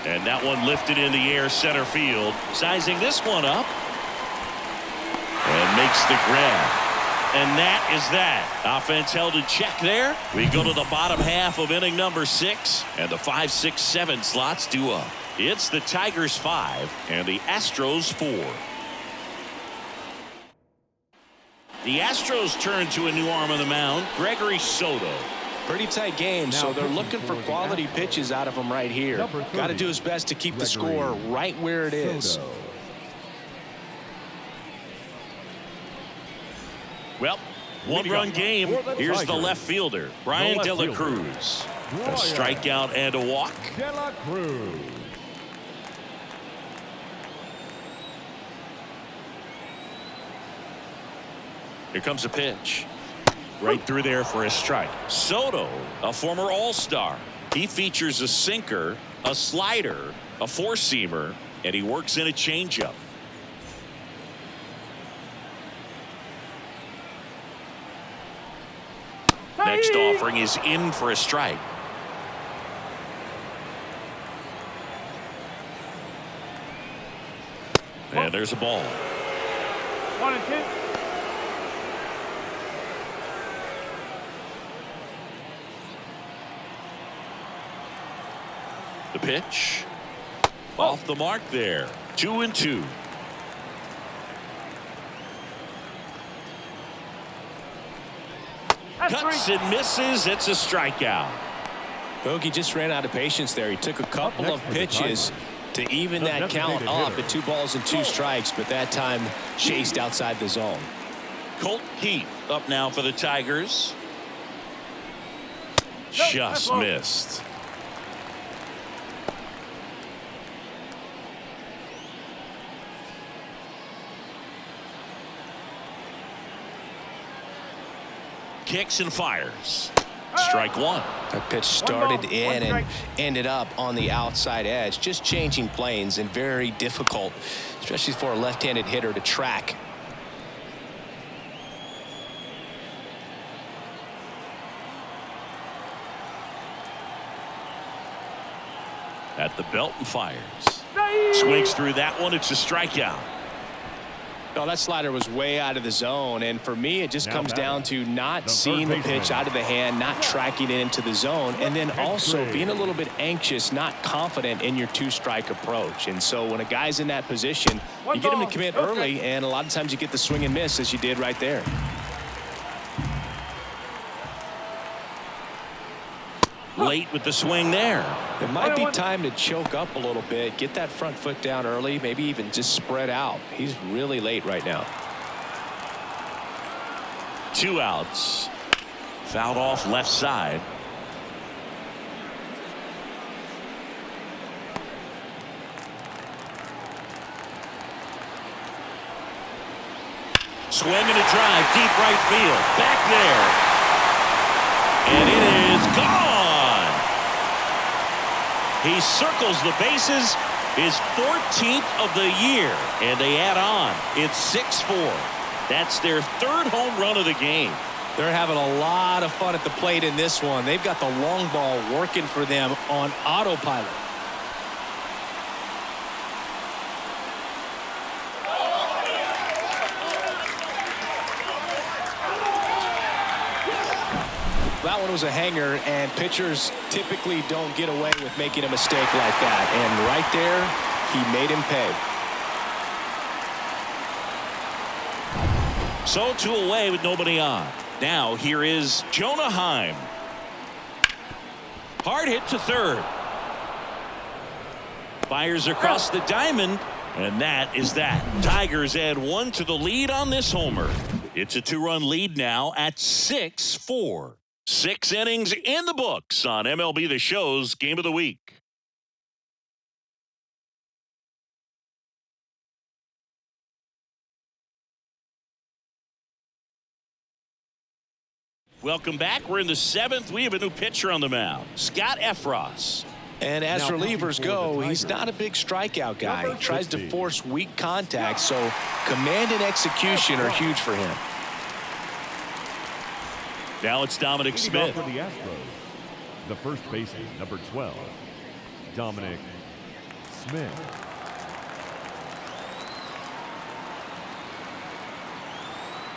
And that one lifted in the air, center field. Sizing this one up. And makes the grab. And that is that. Offense held in check there. We go to the bottom half of inning number 6. And the 5, 6, 7 slots due up. It's the Tigers 5 and the Astros 4. The Astros turn to a new arm on the mound, Gregory Soto. Pretty tight game, so they're looking for quality pitches out of him right here. Got to do his best to keep the score right where it is. Well, one-run game. Here's the left fielder, Brian De La Cruz. A strikeout and a walk. De La Cruz. Here comes a pitch. Right through there for a strike. Soto, a former All-Star. He features a sinker, a slider, a four-seamer, and he works in a changeup. Next offering is in for a strike. And there's a ball. 1-2. The pitch. Off the mark there. 2-2. Cuts and misses. It's a strikeout. Bogey just ran out of patience there. He took a couple of pitches to even that count up at 2 balls and 2 strikes, but that time chased outside the zone. Colt Heath up now for the Tigers. Just missed. Kicks and fires. Strike one. That pitch started in and ended up on the outside edge, just changing planes, and very difficult, especially for a left-handed hitter to track. At the belt and fires. Swings through that one. It's a strikeout. No, that slider was way out of the zone, and for me it just comes down to not seeing the pitch out of the hand, not tracking it into the zone, and then also being a little bit anxious, not confident in your 2-strike approach. And so when a guy's in that position, you get him to commit early, and a lot of times you get the swing and miss as you did right there. Late with the swing there. It might be time to choke up a little bit, get that front foot down early, maybe even just spread out. He's really late right now. 2 outs. Fouled off left side. Swing and a drive, deep right field. Back there. And it is gone. He circles the bases, his 14th of the year, and they add on. It's 6-4. That's their 3rd home run of the game. They're having a lot of fun at the plate in this one. They've got the long ball working for them on autopilot. That one was a hanger, and pitchers typically don't get away with making a mistake like that. And right there, he made him pay. So 2 away with nobody on. Now here is Jonah Heim. Hard hit to third. Fires across the diamond, and that is that. Tigers add 1 to the lead on this homer. It's a 2-run lead now at 6-4. 6 innings in the books on MLB The Show's Game of the Week. Welcome back. We're in the 7th. We have a new pitcher on the mound, Scott Efros. And as relievers go, he's not a big strikeout guy. He tries to force weak contact, so command and execution are huge for him. Now it's Dominic Smith. For the Astros, the first baseman, number 12, Dominic Smith.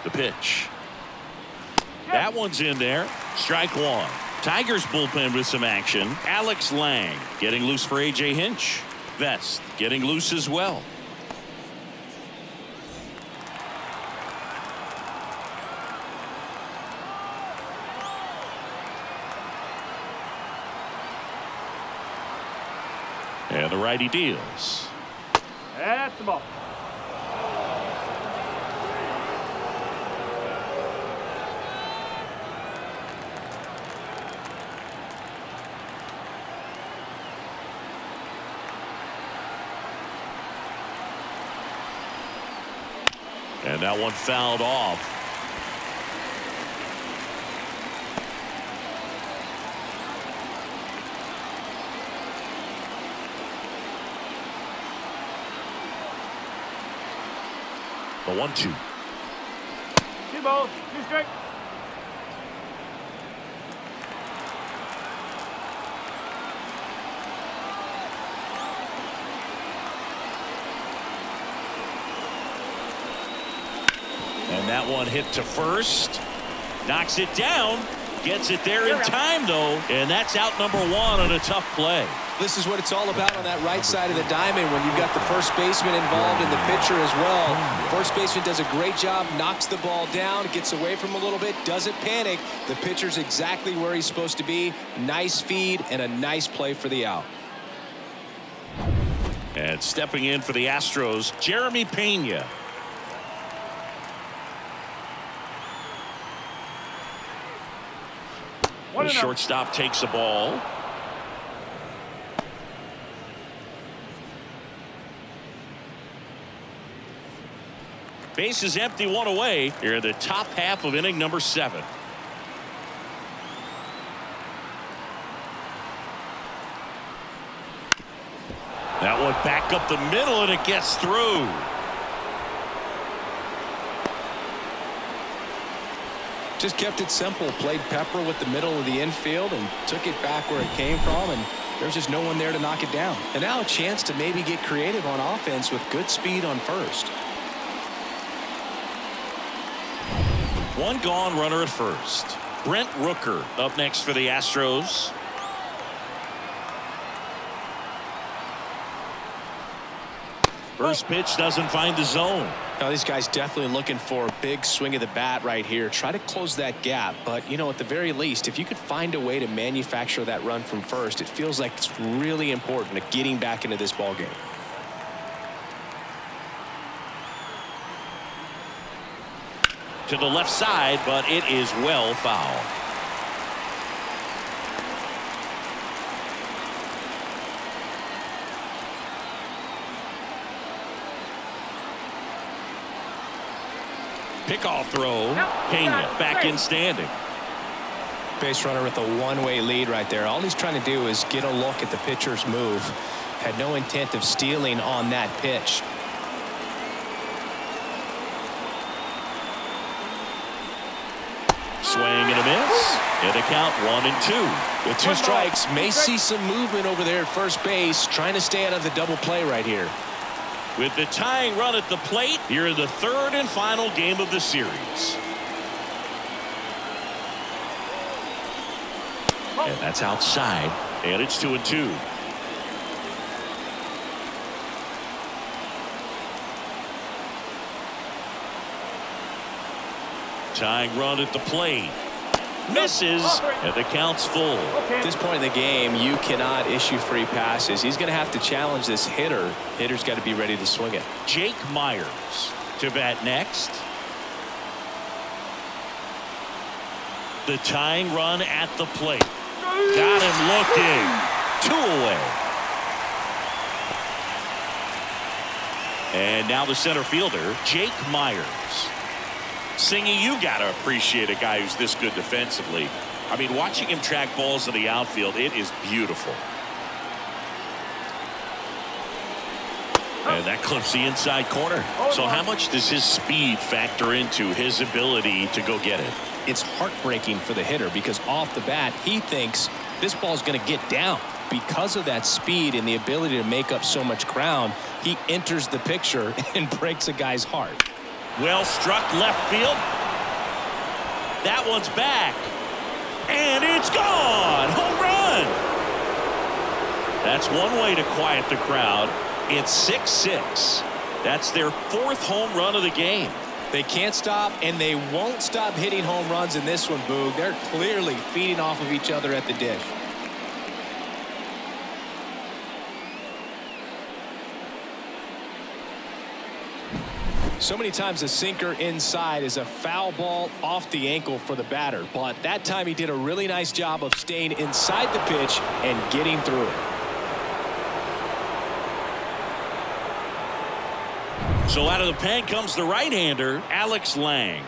The pitch. That one's in there. Strike 1. Tigers bullpen with some action. Alex Lang getting loose for A.J. Hinch. Vest getting loose as well. And the righty deals. That's the ball. And that one fouled off. The 1-2. 2 balls, 2 strikes. And that one hit to first. Knocks it down. Gets it there in time, though. And that's out number 1 on a tough play. This is what it's all about on that right side of the diamond when you've got the first baseman involved and the pitcher as well. First baseman does a great job, knocks the ball down, gets away from a little bit, doesn't panic. The pitcher's exactly where he's supposed to be. Nice feed and a nice play for the out. And stepping in for the Astros, Jeremy Pena. The shortstop takes the ball. Base is empty, 1 away. Here in the top half of inning number 7. That one back up the middle, and it gets through. Just kept it simple, played pepper with the middle of the infield and took it back where it came from, and there's just no one there to knock it down. And now a chance to maybe get creative on offense with good speed on first. 1 gone, runner at first. Brent Rooker up next for the Astros. First pitch doesn't find the zone. Now these guys definitely looking for a big swing of the bat right here. Try to close that gap. But, you know, at the very least, if you could find a way to manufacture that run from first, it feels like it's really important to getting back into this ball game. To the left side, but it is well fouled. Pickoff throw. Pena back in standing. Base runner with a one-way lead right there. All he's trying to do is get a look at the pitcher's move. Had no intent of stealing on that pitch. Swing and a miss. And a count 1-2. With 2 strikes, may see some movement over there at first base, trying to stay out of the double play right here. With the tying run at the plate, here in the 3rd and final game of the series. And that's outside. And it's 2-2. Tying run at the plate. Misses. And the count's full. At this point in the game, you cannot issue free passes. He's going to have to challenge this hitter. Hitter's got to be ready to swing it. Jake Myers to bat next. The tying run at the plate. Got him looking. 2 away. And now the center fielder, Jake Myers. Singy, you got to appreciate a guy who's this good defensively. I mean, watching him track balls in the outfield, it is beautiful. And that clips the inside corner. So how much does his speed factor into his ability to go get it? It's heartbreaking for the hitter because off the bat, he thinks this ball's going to get down. Because of that speed and the ability to make up so much ground, he enters the picture and breaks a guy's heart. Well struck left field. That one's back. And it's gone. Home run. That's one way to quiet the crowd. It's 6-6. That's their 4th home run of the game. They can't stop, and they won't stop hitting home runs in this one, Boog. They're clearly feeding off of each other at the dish. So many times a sinker inside is a foul ball off the ankle for the batter, but that time he did a really nice job of staying inside the pitch and getting through it. So out of the pen comes the right-hander, Alex Lang.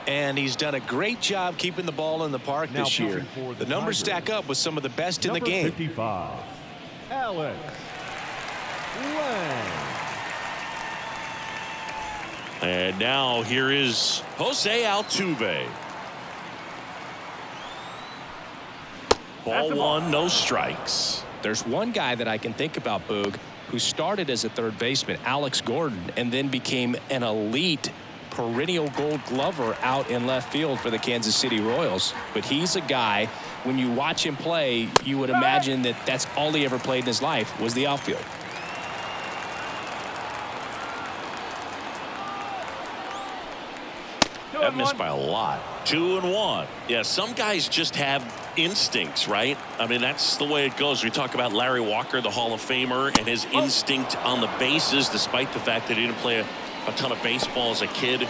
And he's done a great job keeping the ball in the park this year. The numbers stack up with some of the best in the game. 55, Alex Lang. And now here is Jose Altuve. Ball 1, no strikes. There's one guy that I can think about, Boog, who started as a third baseman, Alex Gordon, and then became an elite perennial gold glover out in left field for the Kansas City Royals. But he's a guy, when you watch him play, you would imagine that that's all he ever played in his life was the outfield. That missed by a lot. 2-1. Yeah, some guys just have instincts, right? I mean, that's the way it goes. We talk about Larry Walker, the Hall of Famer, and his instinct on the bases, despite the fact that he didn't play a ton of baseball as a kid.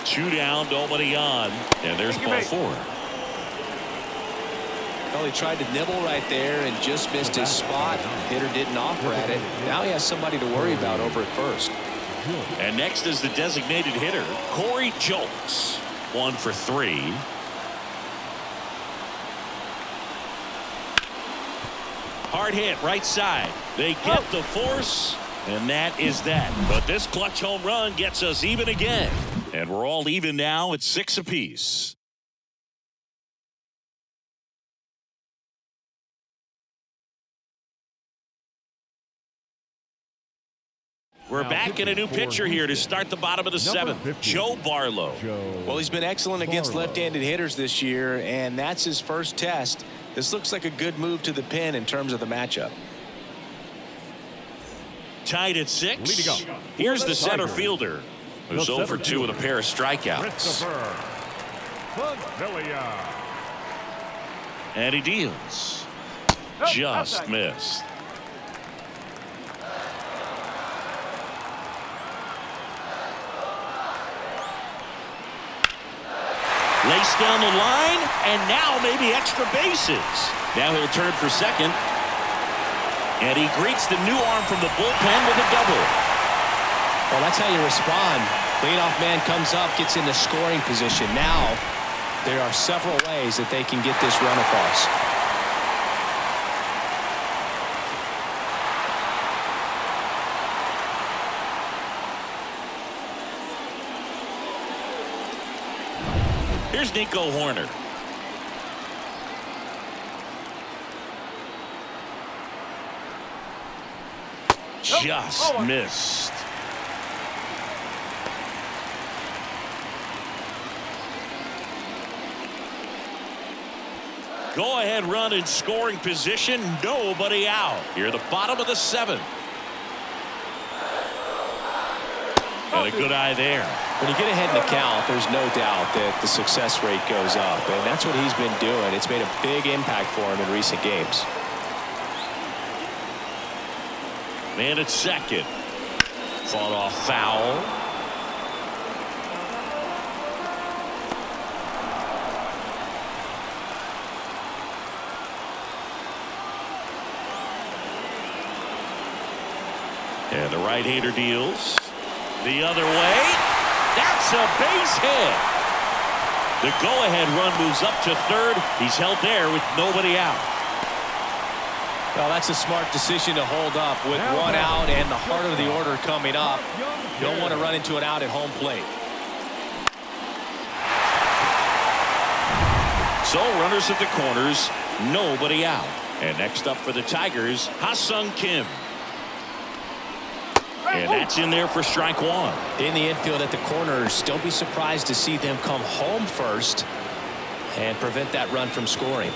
Two down, nobody on, and there's ball 4. Well, he tried to nibble right there and just missed his spot. Hitter didn't offer at it. Now he has somebody to worry about over at first. And next is the designated hitter, Corey Julks. 1 for 3. Hard hit right side. They get the force, and that is that. But this clutch home run gets us even again. And we're all even now at 6 apiece. We're back in a new pitcher here to start the bottom of the 7th. Joe Barlow. Well, he's been excellent against left-handed hitters this year, and that's his first test. This looks like a good move to the pen in terms of the matchup. Tied at 6. Here's the center fielder, who's 0 for 2 with a pair of strikeouts. And he deals. Just missed. Laced down the line, and now maybe extra bases. Now he'll turn for second. And he greets the new arm from the bullpen with a double. Well, that's how you respond. Leadoff man comes up, gets into scoring position. Now there are several ways that they can get this run across. Here's Nico Hoerner. Just missed. Go ahead run in scoring position. Nobody out. Here the bottom of the 7th. And a good eye there. When you get ahead in the count, there's no doubt that the success rate goes up, and that's what he's been doing. It's made a big impact for him in recent games. Man at second. Fought off foul. And the right-hander deals. The other way. That's a base hit. The go-ahead run moves up to third. He's held there with nobody out. Well, that's a smart decision to hold up with one out and the heart of the order coming up. You don't want to run into an out at home plate. So runners at the corners, nobody out. And next up for the Tigers, Ha-Sung Kim. And that's in there for strike 1. In the infield at the corners, don't be surprised to see them come home first and prevent that run from scoring.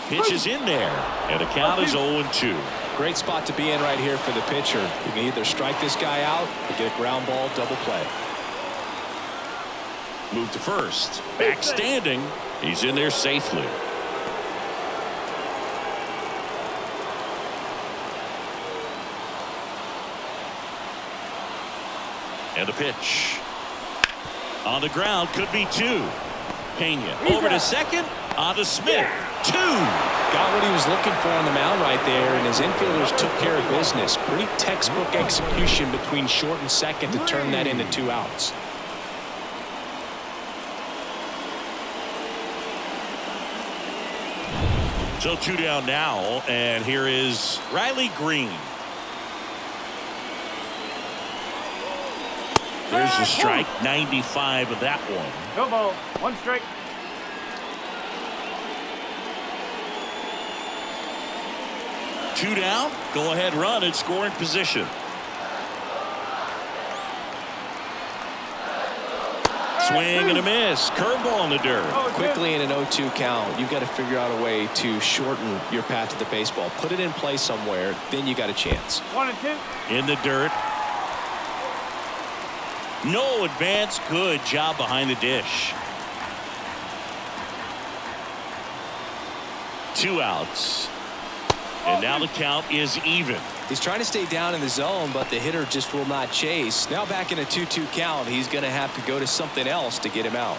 Pitch is in there, and the count is 0-2. Great spot to be in right here for the pitcher. You can either strike this guy out or get a ground ball double play. Move to first. Back standing. He's in there safely. And the pitch. On the ground, could be 2. Pena over to second. On to Smith. 2. Got what he was looking for on the mound right there, and his infielders took care of business. Pretty textbook execution between short and second to turn that into 2 outs. So 2 down now, and here is Riley Green. There's the strike, 95 of that one. No ball. 1 strike. Two down. Go ahead run in scoring position. Swing and a miss. Curveball in the dirt. Quickly in an 0-2 count, you've got to figure out a way to shorten your path to the baseball. Put it in play somewhere, then you got a chance. 1 and 2. In the dirt. No advance. Good job behind the dish. 2 outs. And now the count is even. He's trying to stay down in the zone, but the hitter just will not chase. Now back in a 2-2 count, he's going to have to go to something else to get him out.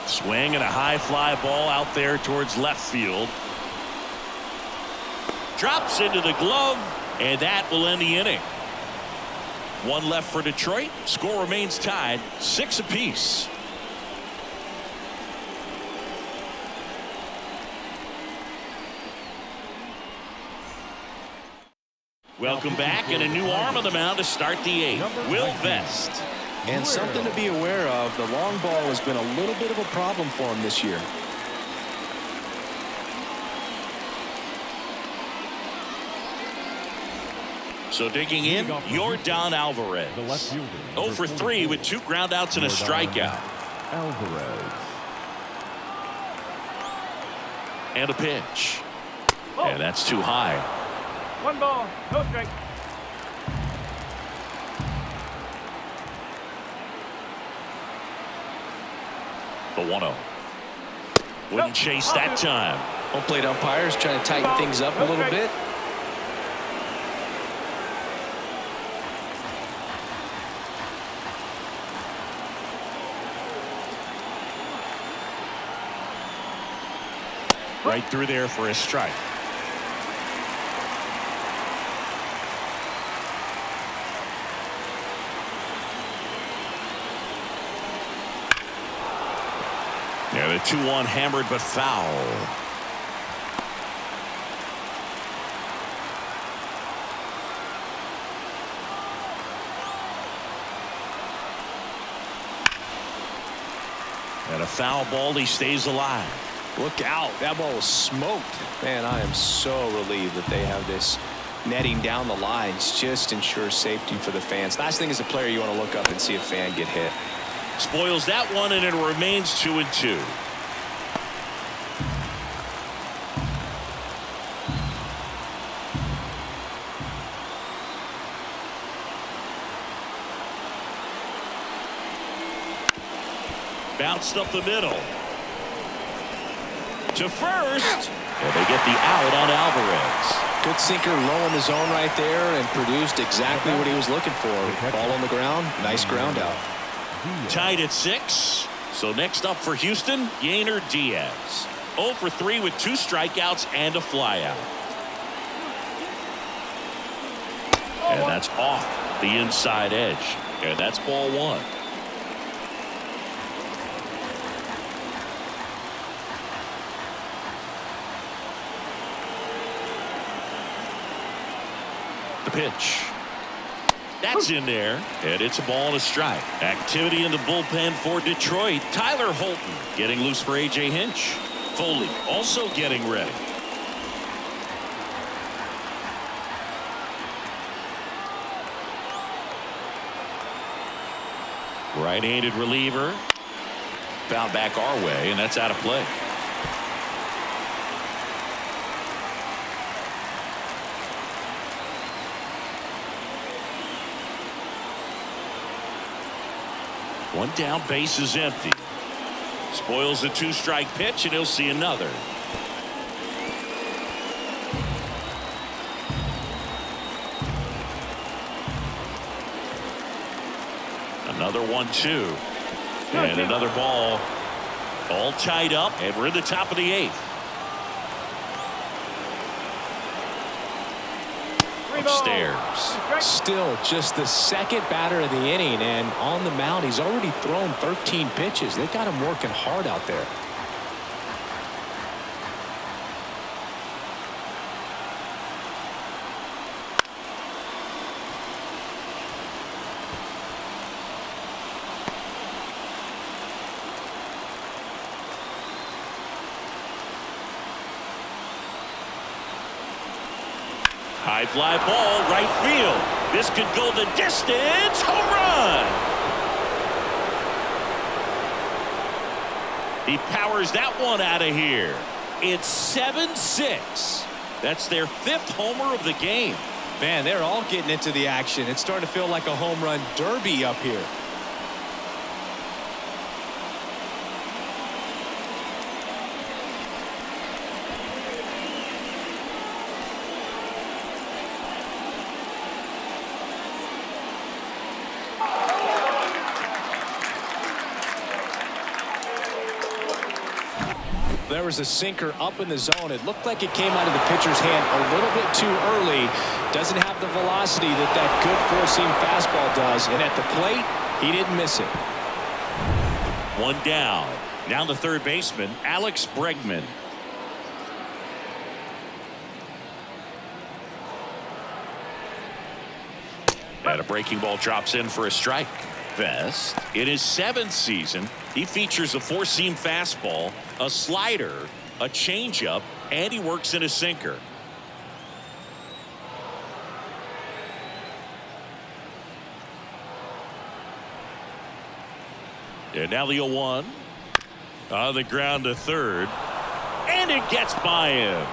Swing and a high fly ball out there towards left field. Drops into the glove, and that will end the inning. 1 left for Detroit. Score remains tied, 6 apiece. Welcome back, and a new arm on the mound to start the 8th. Will Vest. And something to be aware of, the long ball has been a little bit of a problem for him this year. So digging in, Yordan Alvarez. The left fielder. 0 for 3 with 2 groundouts and a strikeout. Alvarez. And a pitch. And that's too high. 1 ball. No strike. The 1-0. Wouldn't chase that time. Home plate umpires trying to tighten things up a little bit. Right through there for a strike. Yeah, the 2-1 hammered but foul. And a foul ball. He stays alive. Look out. That ball was smoked. Man, I am so relieved that they have this netting down the lines. Just ensures safety for the fans. Last thing as a player, you want to look up and see a fan get hit. Spoils that one, and it remains 2-2. Bounced up the middle. To first. And they get the out on Alvarez. Good sinker low in the zone right there and produced exactly what he was looking for. Ball on the ground. Nice ground out. Tied at 6. So next up for Houston, Yainer Diaz. 0 for 3 with 2 strikeouts and a flyout. And that's off the inside edge. And that's ball 1. The pitch. That's in there, and it's a ball and a strike. Activity in the bullpen for Detroit. Tyler Holton getting loose for A.J. Hinch. Foley also getting ready. Right-handed reliever. Foul back our way, and that's out of play. One down, base is empty. Spoils the 2-strike pitch, and he'll see another. Another 1-2. And another ball. All tied up, and we're in the top of the 8th. Upstairs. Still just the second batter of the inning, and on the mound he's already thrown 13 pitches. They've got him working hard out there. High fly ball, right field. This could go the distance. Home run. He powers that one out of here. It's 7-6. That's their 5th homer of the game. Man, they're all getting into the action. It's starting to feel like a home run derby up here. There was a sinker up in the zone. It looked like it came out of the pitcher's hand a little bit too early. Doesn't have the velocity that good four-seam fastball does. And at the plate, he didn't miss it. One down. Now the third baseman, Alex Bregman. And a breaking ball drops in for a strike. Best. In his 7th season, he features a four-seam fastball, a slider, a changeup, and he works in a sinker. And now the 0-1 on the ground to third, and it gets by him.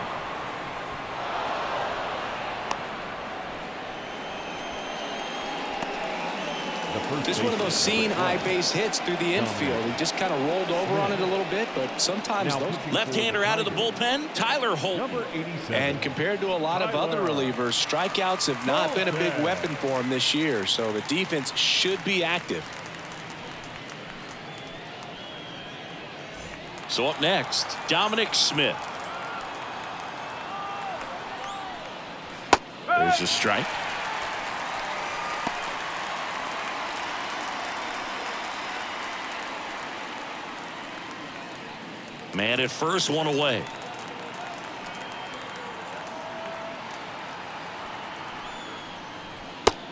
Just one of those seeing eye base hits through the infield. He just kind of rolled over on it a little bit, but sometimes those left-hander out of the bullpen, Tyler Holton. And compared to a lot of other relievers, strikeouts have not been a big weapon for him this year, so the defense should be active. So up next, Dominic Smith. There's a strike. Man at first, one away.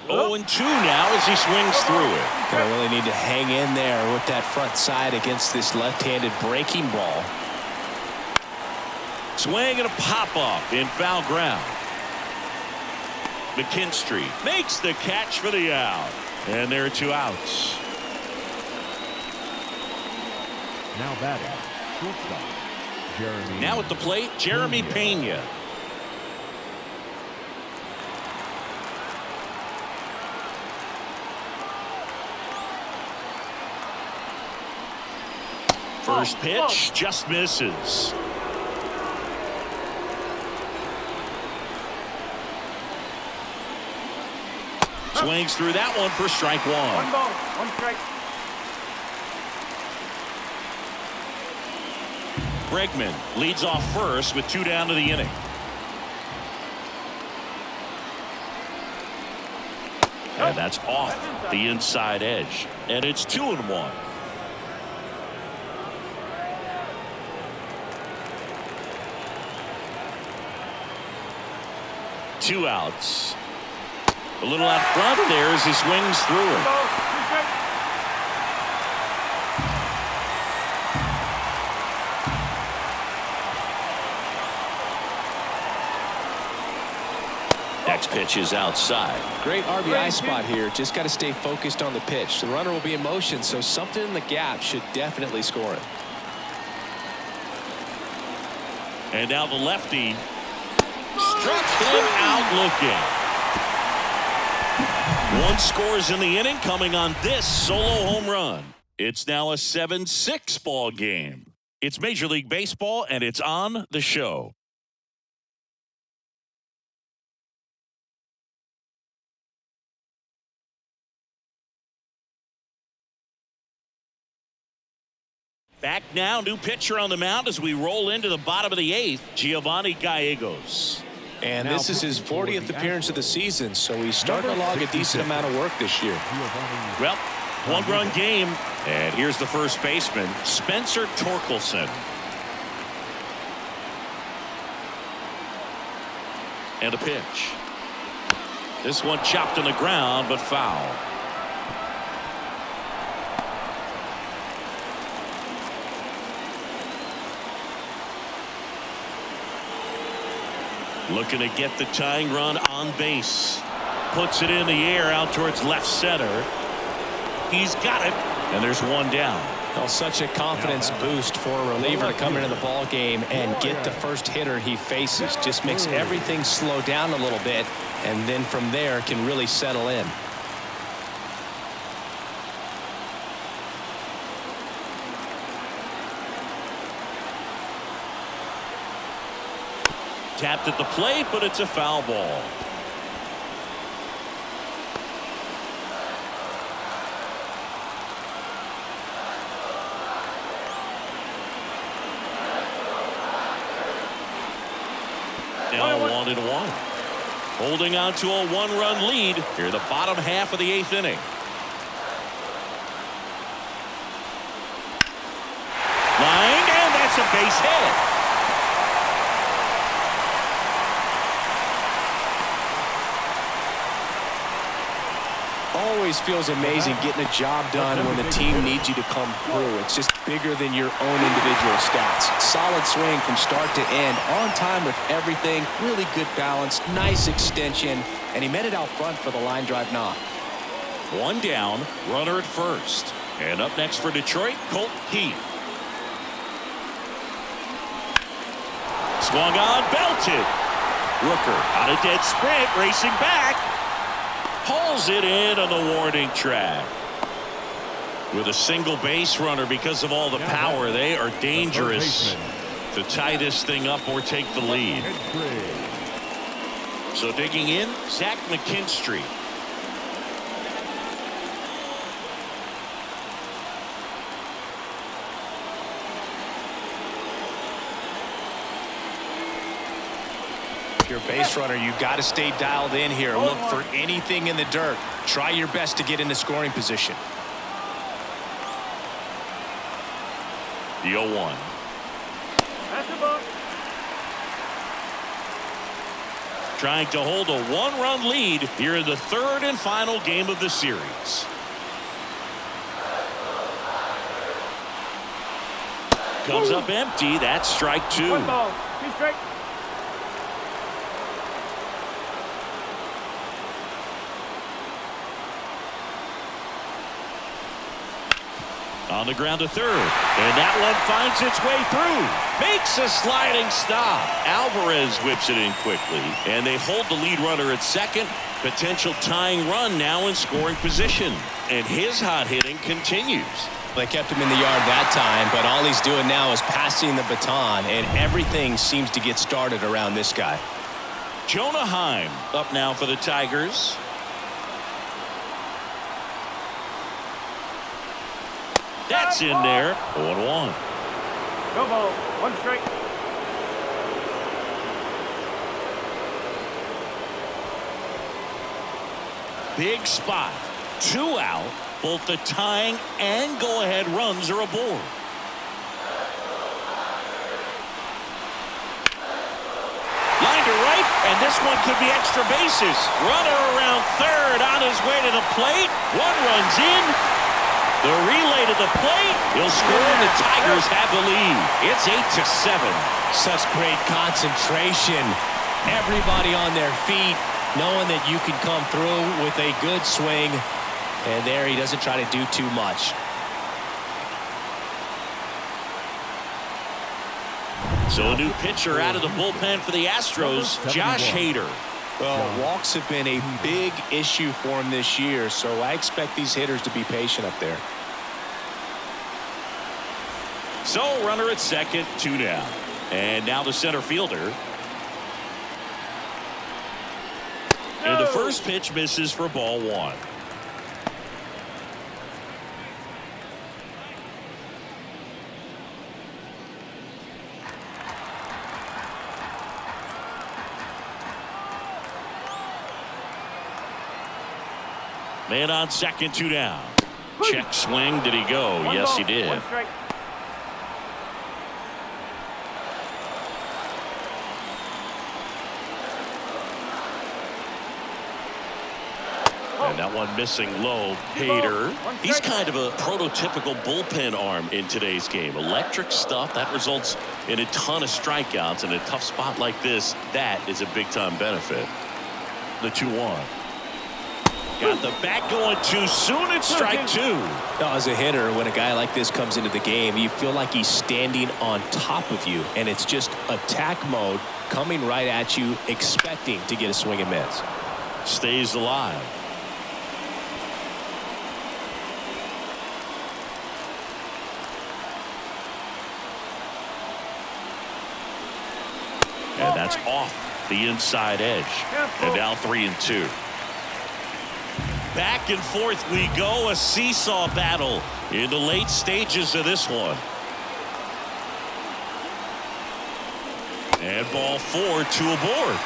0-2 now as he swings through it. Gonna really need to hang in there with that front side against this left-handed breaking ball. Swing and a pop-up in foul ground. McKinstry makes the catch for the out. And there are 2 outs. Now batting, shortstop, Jeremy. Now at the plate, Jeremy Pena. First pitch just misses. Swings through that one for strike 1. 1 ball, 1 strike. Bregman leads off first with 2 down to the inning. And that's off the inside edge. And it's 2-1. Two outs. A little out front there as he swings through it. Next pitch is outside. Great RBI spot here. Just got to stay focused on the pitch. The runner will be in motion, so something in the gap should definitely score it. And now the lefty struck him out looking. 1 scores in the inning coming on this solo home run. It's now a 7-6 ball game. It's Major League Baseball and it's on the show. Back now, new pitcher on the mound as we roll into the bottom of the 8th, Giovanni Gallegos. And this is his 40th appearance of the season, so he's starting to log a decent amount of work this year. Well, 1-run game, and here's the first baseman, Spencer Torkelson. And a pitch. This one chopped on the ground, but foul. Looking to get the tying run on base. Puts it in the air out towards left center. He's got it, and there's 1 down. Well, such a confidence boost for a reliever to come into the ball game and get the first hitter he faces. Just makes everything slow down a little bit, and then from there can really settle in. Tapped at the plate, but it's a foul ball. Now 1-1. Holding on to a 1-run lead here, the bottom half of the 8th inning. Line, and that's a base hit. Always feels amazing getting a job done when the team needs you to come through. It's just bigger than your own individual stats. Solid swing from start to end, on time with everything, really good balance, nice extension, and he met it out front for the line drive knock. 1 down, runner at first. And up next for Detroit, Colt Heath. Swung on, belted. Rooker on a dead sprint, racing back. Hauls it in on the warning track. With a single base runner, because of all the power, they are dangerous to tie this thing up or take the lead. So digging in, Zach McKinstry. Your base runner, you got to stay dialed in here. Look for anything in the dirt. Try your best to get into scoring position. The 0-1. Pass the ball. Trying to hold a one-run lead here in the third and final game of the series. Comes up empty. That's strike two. One ball, two strikes. On the ground to third. And that one finds its way through. Makes a sliding stop. Alvarez whips it in quickly. And they hold the lead runner at second. Potential tying run now in scoring position. And his hot hitting continues. They kept him in the yard that time, but all he's doing now is passing the baton, and everything seems to get started around this guy. Jonah Heim up now for the Tigers. That's in there. 0-1. No ball, one strike. Big spot. 2 out. Both the tying and go-ahead runs are aboard. Line to right, and this one could be extra bases. Runner around third on his way to the plate. One runs in. The relay to the plate. He'll score, and the Tigers have the lead. It's 8-7. Such great concentration. Everybody on their feet, knowing that you can come through with a good swing. And there he doesn't try to do too much. So a new pitcher out of the bullpen for the Astros, Josh Hader. Well, walks have been a big issue for him this year, so I expect these hitters to be patient up there. So runner at second, 2 down. And now the center fielder. And the first pitch misses for ball 1. Man on second, 2 down. Check swing. Did he go? One yes, ball, he did. one strike. And that one missing low. Hader. He's kind of a prototypical bullpen arm in today's game. Electric stuff that results in a ton of strikeouts. In a tough spot like this, that is a big-time benefit. The 2-1. Got the bat going too soon. It's strike 2. Now, as a hitter, when a guy like this comes into the game, you feel like he's standing on top of you, and it's just attack mode coming right at you, expecting to get a swing and miss. Stays alive. And that's off the inside edge. And now 3-2. Back and forth we go. A seesaw battle in the late stages of this one. And ball 4, 2 aboard.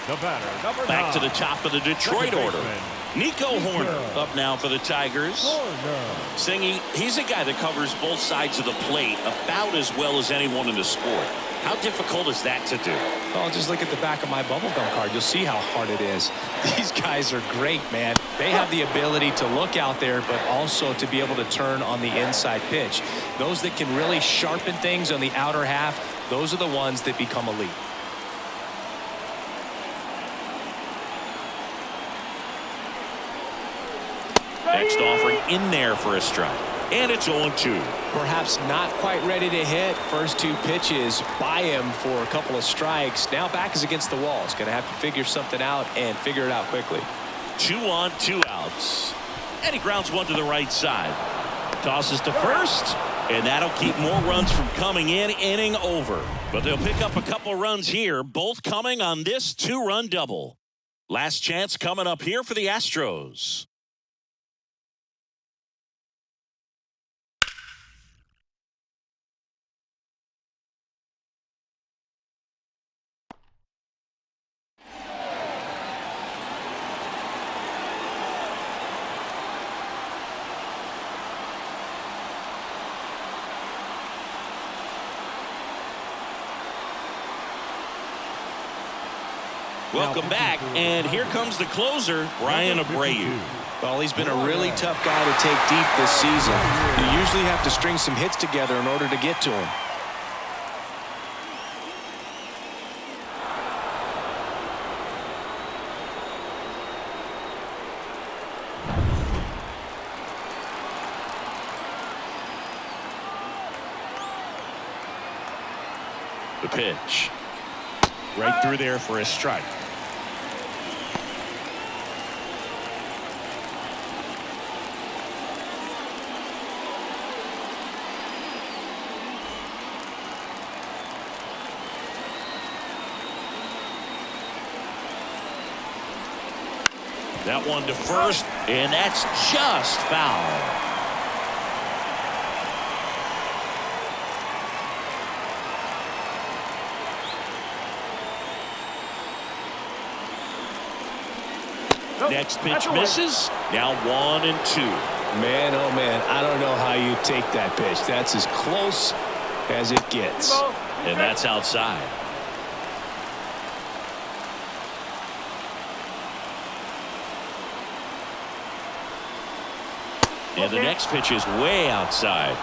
The batter, number Back to 9. the top of the Detroit order. Nico Hoerner up now for the Tigers. Singy, he's a guy that covers both sides of the plate about as well as anyone in the sport. How difficult is that to do? Oh, just look at the back of my bubblegum card. You'll see how hard it is. These guys are great, man. They have the ability to look out there, but also to be able to turn on the inside pitch. Those that can really sharpen things on the outer half, those are the ones that become elite. Next offering in there for a strike. And it's 0-2. Perhaps not quite ready to hit. First 2 pitches by him for a couple of strikes. Now back is against the wall. He's going to have to figure something out and figure it out quickly. 2 on, 2 outs. And he grounds one to the right side. Tosses to first. And that'll keep more runs from coming in. Inning over. But they'll pick up a couple runs here. Both coming on this 2-run double. Last chance coming up here for the Astros. Welcome back, and here comes the closer, Brian Abreu. Well, he's been a really tough guy to take deep this season. You usually have to string some hits together in order to get to him. The pitch. Right through there for a strike. That one to first, and that's just foul. Next pitch misses. Now 1-2. Man, oh man, I don't know how you take that pitch. That's as close as it gets. And that's outside. And the next pitch is way outside.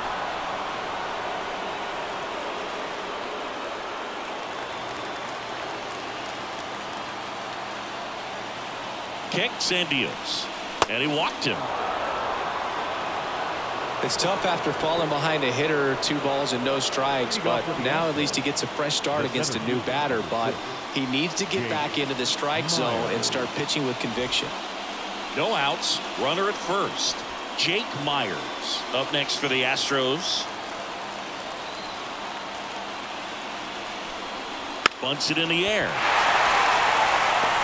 Kicks and deals. And he walked him. It's tough after falling behind a hitter, 2 balls and no strikes, but now at least he gets a fresh start against a new batter. But he needs to get back into the strike zone and start pitching with conviction. No outs. Runner at first. Jake Myers up next for the Astros. Bunts it in the air.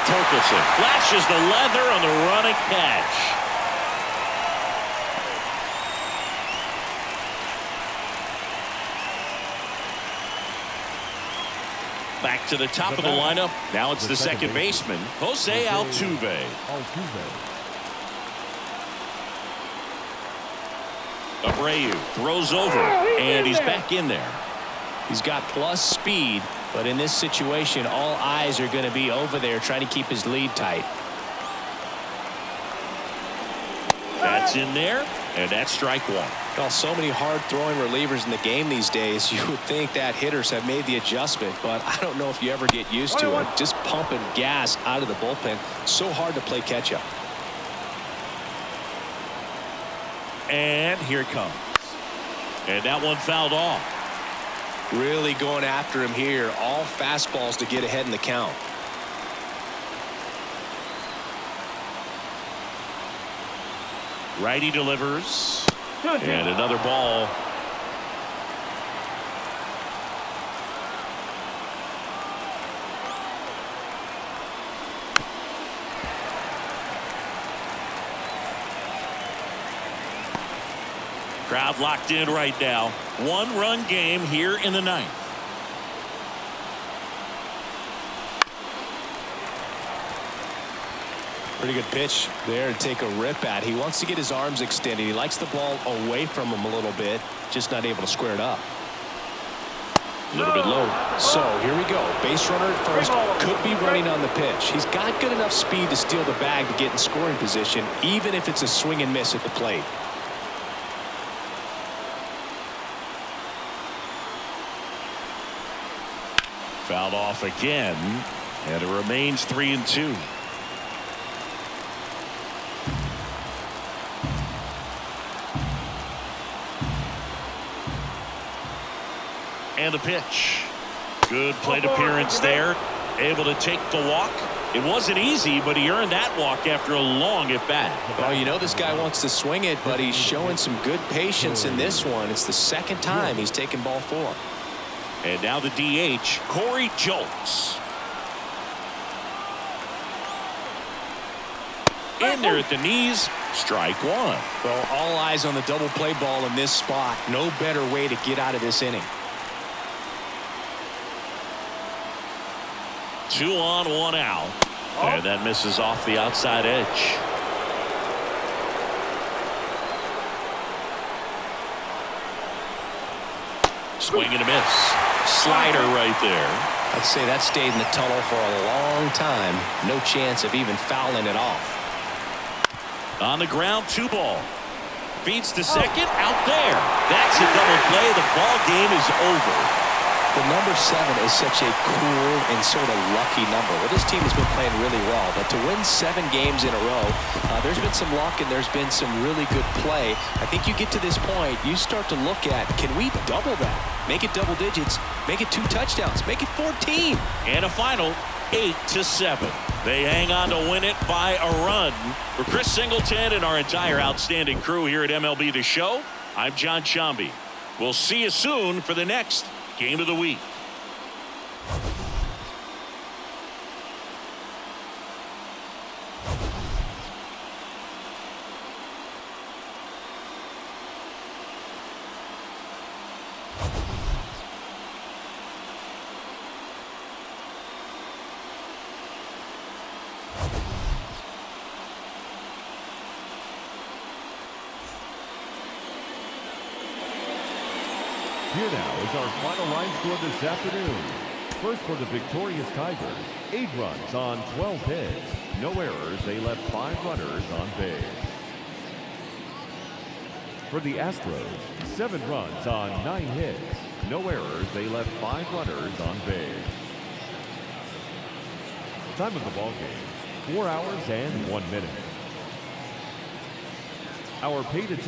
Torkelson flashes the leather on the running catch. Back to the top of the lineup. Now it's the second baseman, Jose Altuve. Abreu throws over, and he's back in there. He's got plus speed, but in this situation, all eyes are going to be over there trying to keep his lead tight. That's in there, and that's strike 1. Well, so many hard-throwing relievers in the game these days, you would think that hitters have made the adjustment, but I don't know if you ever get used to it. Just pumping gas out of the bullpen, so hard to play catch-up. And here it comes. And that one fouled off. Really going after him here. All fastballs to get ahead in the count. Righty delivers. And another ball. Crowd locked in right now. 1-run game here in the 9th. Pretty good pitch there to take a rip at. He wants to get his arms extended. He likes the ball away from him a little bit, just not able to square it up. A little bit low. So here we go. Base runner at first, could be running on the pitch. He's got good enough speed to steal the bag to get in scoring position, even if it's a swing and miss at the plate. Fouled off again, and it remains 3-2. And the pitch. Good plate appearance there. Able to take the walk. It wasn't easy, but he earned that walk after a long at bat. Well, you know this guy wants to swing it, but he's showing some good patience in this one. It's the second time he's taken ball 4. And now the DH, Corey Jolts. In there at the knees, strike 1. Well, all eyes on the double play ball in this spot. No better way to get out of this inning. 2 on, 1 out. And that misses off the outside edge. Swing and a miss. Slider right there. I'd say that stayed in the tunnel for a long time. No chance of even fouling it off. On the ground, 2 ball. Beats the second, out there. That's a double play. The ball game is over. The number 7 is such a cool and sort of lucky number. Well, this team has been playing really well, but to win 7 games in a row, there's been some luck and there's been some really good play. I think you get to this point, you start to look at, can we double that? Make it double digits, make it 2 touchdowns, make it 14. And a final 8-7. They hang on to win it by a run. For Chris Singleton and our entire outstanding crew here at MLB The Show, I'm John Shambi. We'll see you soon for the next Game of the Week. Here now is our final line score this afternoon. First for the victorious Tigers, 8 runs on 12 hits. No errors, they left 5 runners on base. For the Astros, 7 runs on 9 hits. No errors, they left 5 runners on base. Time of the ball game, 4 hours and 1 minute. Our paid attention.